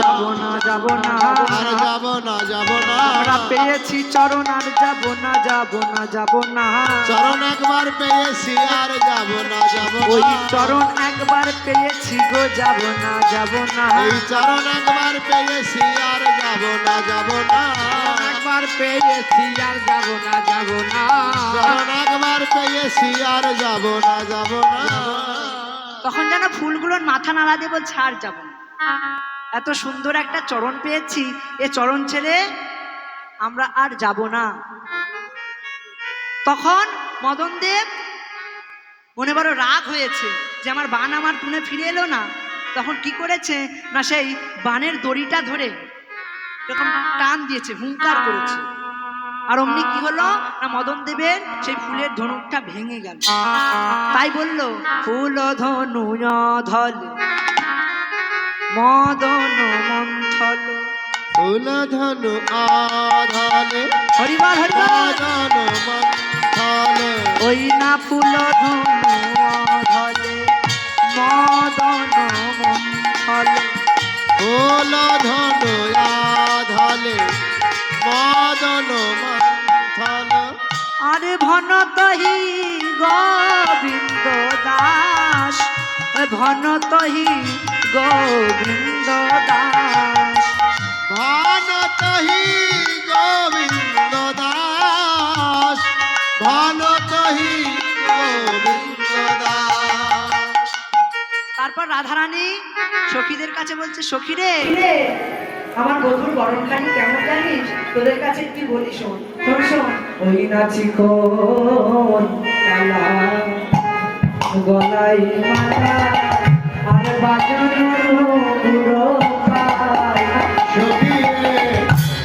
যাব না, যাব না, আর যাব না, যাব না, আমরা পেয়েছি চরণ, আর যাব না, যাব না, যাব না, চরণ একবার পেয়েছি, আর যাব না, যাব ওই না, চরণ একবার পেয়েছি গো, যাব না, যাব না, ওই চরণ একবার পেয়েছি, আর যাব না, যাব না, একবার পেয়েছি আর যাব না, যাব না, চরণ একবার পেয়েছি, আর যাব না, যাব না। তখন যেন ফুলগুলোর মাথা নাড়া দিয়ে বলছে, আর যাব না, এত সুন্দর একটা চরণ পেয়েছি, এ চরণ ছেড়ে আমরা আর যাব না। তখন মদন দেব মনে বড় রাগ হয়েছে যে আমার বান আমার তুনে ফিরে এলো না। তখন কি করেছে না, সেই বানের দড়িটা ধরে এরকম টান দিয়েছে, হুঙ্কার করেছে, আর অমনি কি হলো না, মদন দেবের সেই ফুলের ধনুকটা ভেঙে গেল। তাই বলল, ফুল ধনু ধল মদন মন্থল, ফুল ধনু আধালে, হরিবল হরিবল, মদন মন্থলে, ওই না ফুল ধনু ধলে মদন মন্থল, ফুল ধনু আধালে, মদন মন্থল, আরে ভনতহি গোবিন্দ দাস, ভনতহি গোবিন্দ দাস, ভানতহি গোবিন্দ দাস, ভানতহি গোবিন্দ দাস। তারপর রাধারানী সখীদের কাছে বলছে, সখী রে, আমার বধুর বরণখানি কেমন জানিস? তোদের কাছে একটু বলি, শোন শোন শোন। ওই নাচি কোন কালা গলাই মালা, আর বাজানো পুরো পায়, সখীরে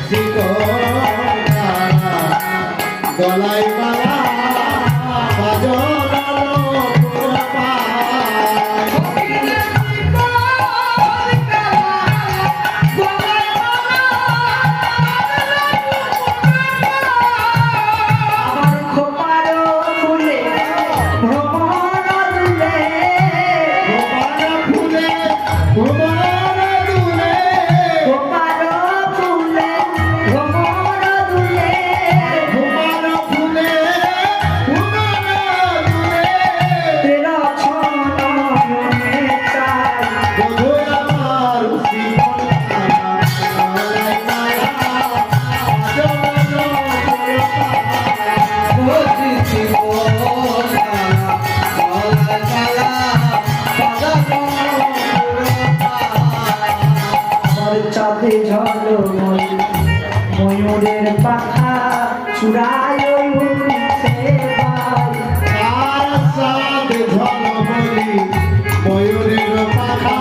জীবনা, গলায় মালা, বাজনা পুরো পায়। আমার খোপার ফুলে ভ্রমর দুলে, গোপাল ফুলে সাথে ঝলমল ময়ূরের পাখা চূড়ায় উড়ছে ভাই। আর সাদ ঝলমলি ময়ূরের পাখা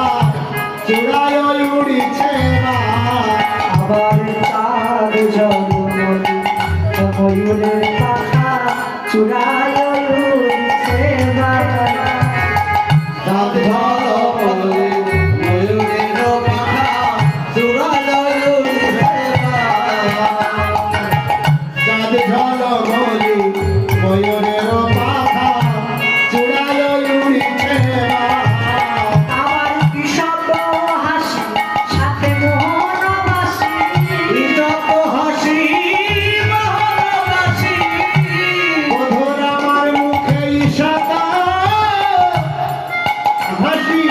চূড়ায় উড়িছে ভাই। আবার চাঁদ ঝলমল ময়ূরের পাখা চূড়ায় উড়ছে ভাই। চাঁদ ঝলমলি ময়ূরের পাখা চূড়ায় উড়িছে ভাই। চাঁদ ঝলমলি ময়ূরের পাখা চূড়ায় উড়িছে ভাই। আমার কৃষক হাসি সাথে মোহনবাসী, কৃষক হাসি মোহনবাসী। মধুর আমার মুখে ইশারা হাসি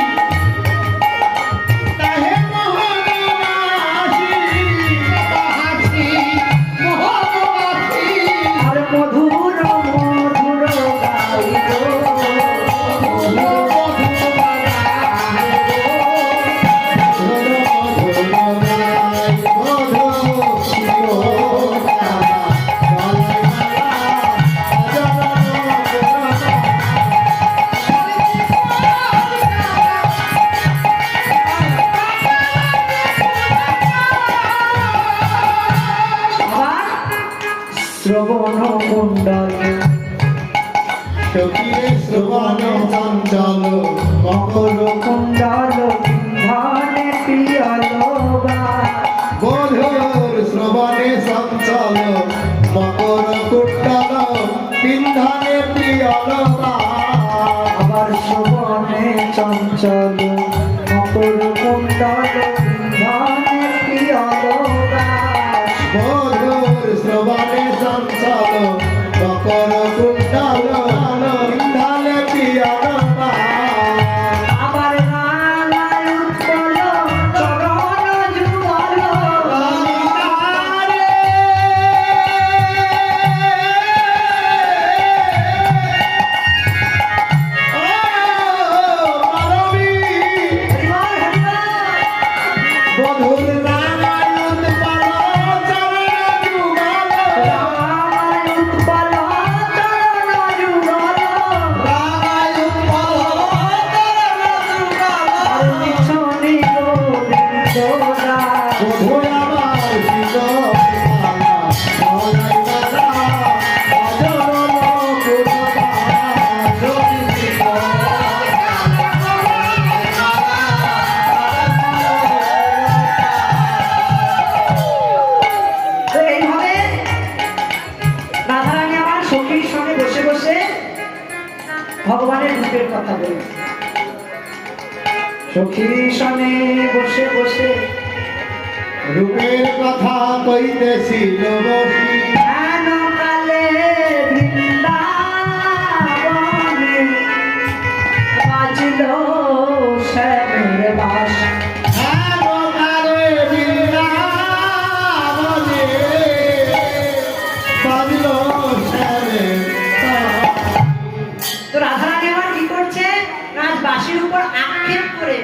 তাহে মোহনবাসী হাসি মোহনবাসী আর মধুর মধুর গাইব, আবার শ্রবণ কুণ্ডল শ্রবণ চঞ্চল মকর কুণ্ডল ধনে পিয়ল মধুর শ্রবণে সঞ্চল মকর কুণ্ডল পিন্ধনে প্রিয়ল আবার শ্রবণে চঞ্চল মকর কুণ্ডল ধনে পিয়ল মধুর শ্রবণে চঞ্চল মকর কুণ্ডল পিন্ধনে প্রিয়ল আবার রানায় উৎপল চরণ যুগল মধুর নারায়ণ পাল চরণ যুগল রানায় উৎপল চরণ যুগল নারায়ণ পাল চরণ যুগল নিছনে গোবিন্দরা মধুর আমার শিব পালা মলাই দাদা অজরণ গুরুবা জ্যোতি তো এইভাবে রাধারানী আমার সখীর সঙ্গে বসে বসে ভগবানের রূপের কথা বলছে। সখীর সঙ্গে বসে বসে রূপের কথা কইতেছিল বসি ধ্যান কালে বৃন্দাবনে বাজিল শ্যামের বাঁশ। হেমকারে বৃন্দাবনে বাজল শ্যামের তার। তো রাধারানী আবার কি করছে, রাজ বাঁশির উপর আক্ষেপ করে,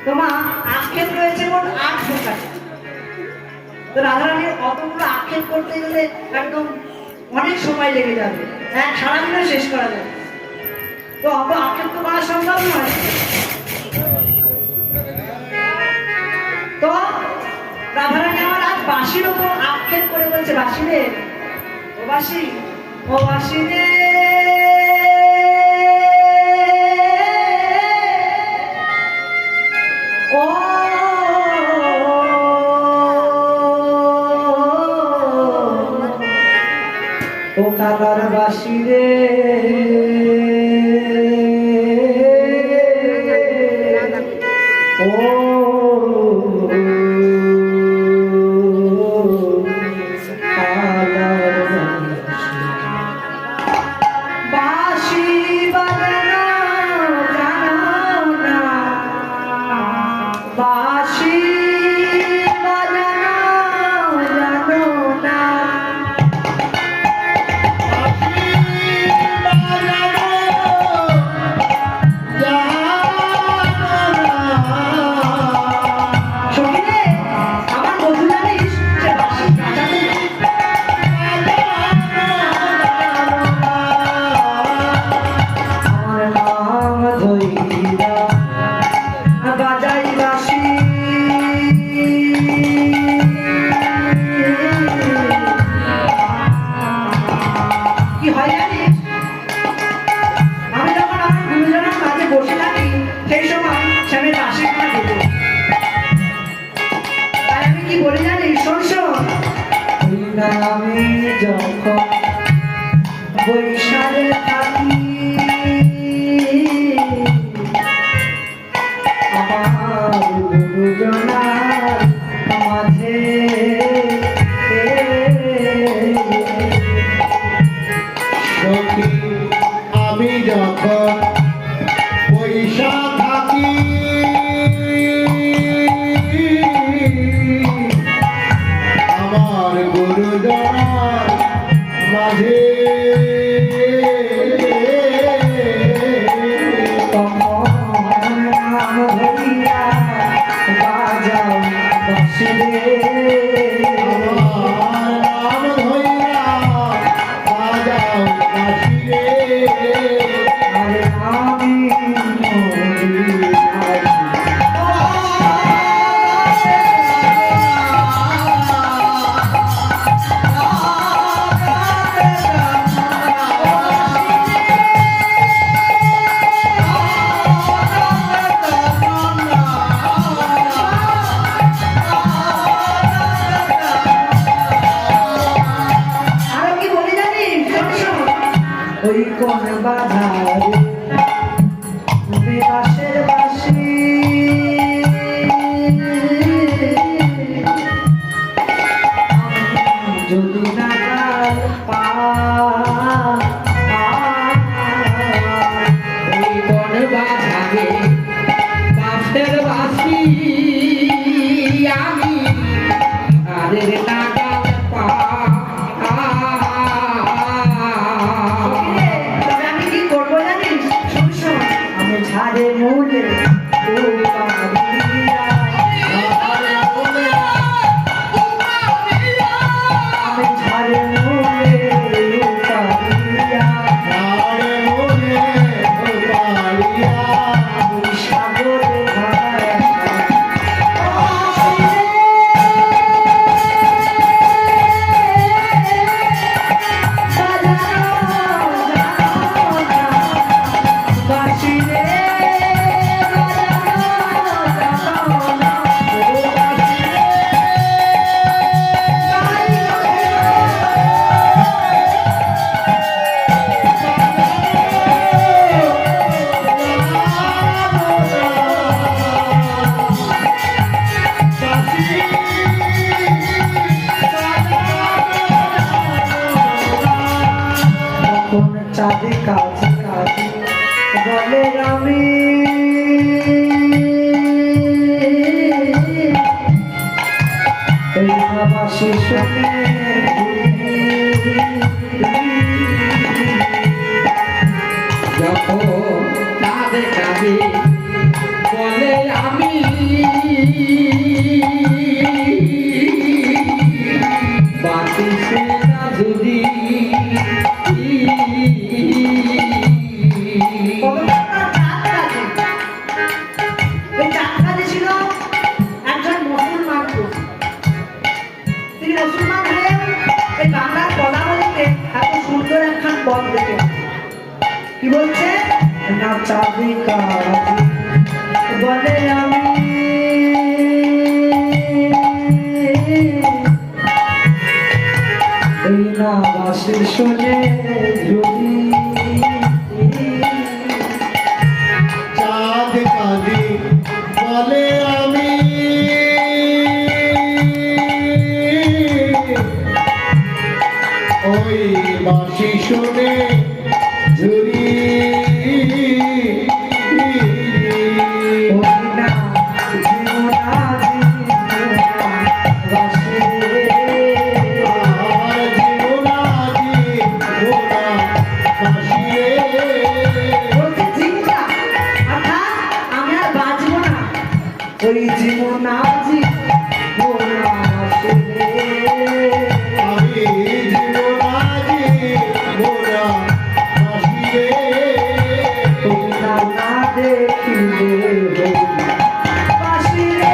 তোমার আক্ষেপ রয়েছে মোট 8 প্রকার। তো রাধারানীর অতগুলো আক্ষেপ করতে গেলে একদম অনেক সময় লেগে যাবে, এক সারাদিনে শেষ করা যাবে। তো অত আক্ষেপ তো করা সম্ভব নয়। তো রাধারানী আমার আজ বাঁশির উপর আক্ষেপ করে বলছে, বাঁশি রে ও বাঁশি, ও বাঁশি রে ও ও কালার বাঁশি রে ও কালার বাঁশি বাজানো জানো না, বাঁশি বাজানো জানো না, বাজা ঝাড়ে মূলে উপাড়িয়া, আমি ঝাড়ে মূলে উপাড়িয়া, ওই সাগরে ভাসা। চাঁদে কাছে কাছে বলে আমি এই বাসি শুনে যখন চাঁদে কাঁদে বলে আমি বাতি সেটা যদি কি বলছে না চাঁদে কাছে বলে আমি এই না বাসি শুনে যদি চাঁদ কাঁদে বলে আমি ওই বাঁশি শুনে ঝুরি ওই জীবন আজি আমি জীবনাজি মোরা বাঁশিরে না দেখিলে বাসিরে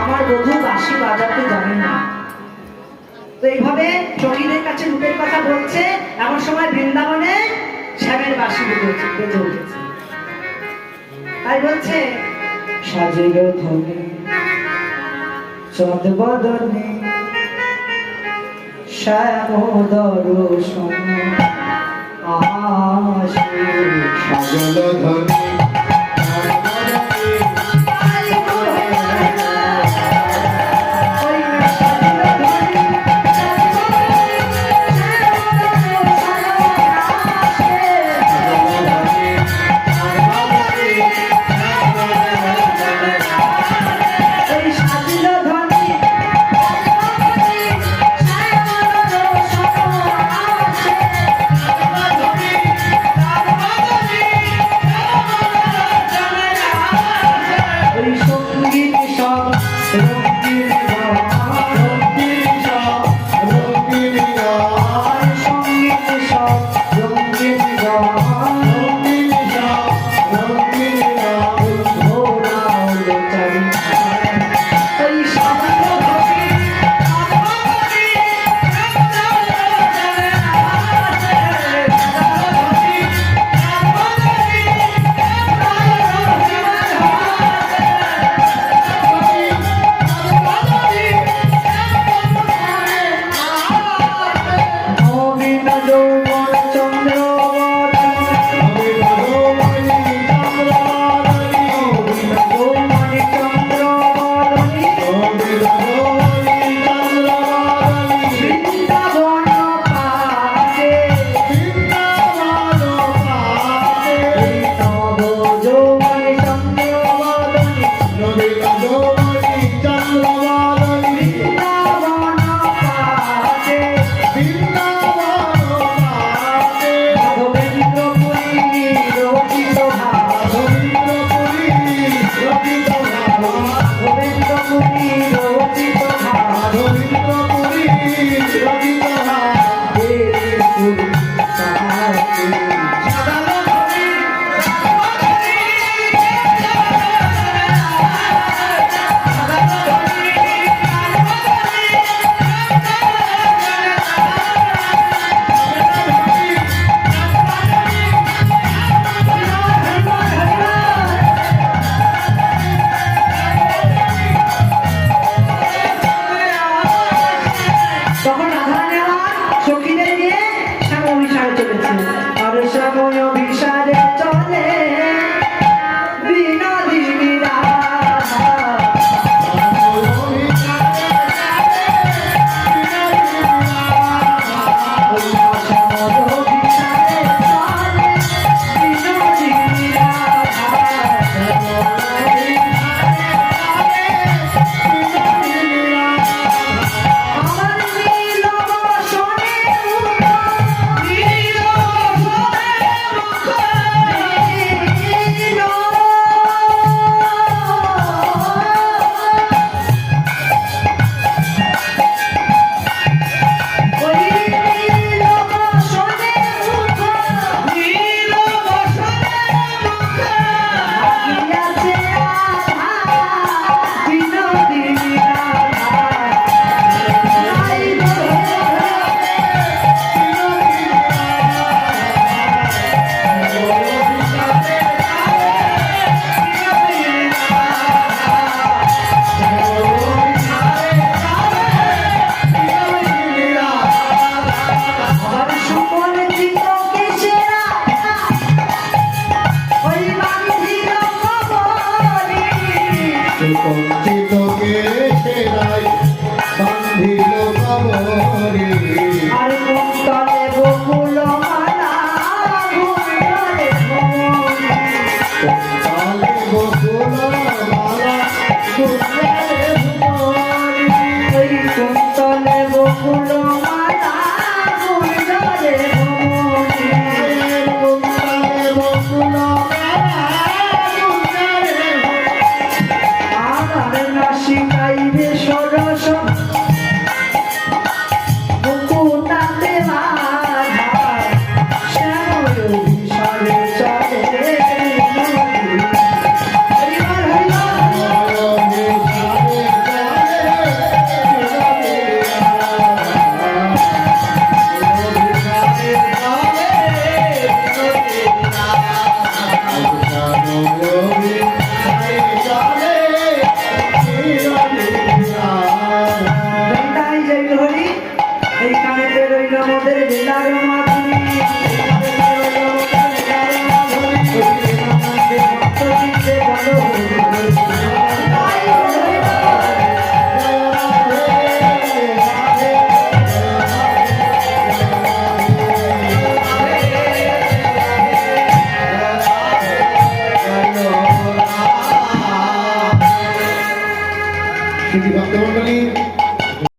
আমার বধূ বাঁশি বাজাতে জানে না। তো এইভাবে সখীদের কাছে রূপের কথা বলছে, এমন সময় বৃন্দাবনে শ্যামের বাঁশি বেজে উঠেছে। তাই বলছে সাজিল ধনে চন্দ বদনে শ্যাম দর্শন আসে সাজল ধনী কঞ্চিতকে সেরাই বান্ধিল কবরে আর কুন্তলে বকুল মালা ঘুমিয়ে ভ্রমরে। তালে বকুল মালা দুর্গারে ভুমরি ওই কুন্তলে বকুল মালা ঘুমিয়ে ভ্রমরে। তালে বকুল মালা দুর্গারে আমার নাসিকাইবে সরস মুকুটাতে বাধা শ্যামল বিষয়ে চলে হরিবার হরিবার। ঘন্টায় জয় হরি এই কানেতে রইল মোদের বেলার মাধুরী ভক্তমন্ডলী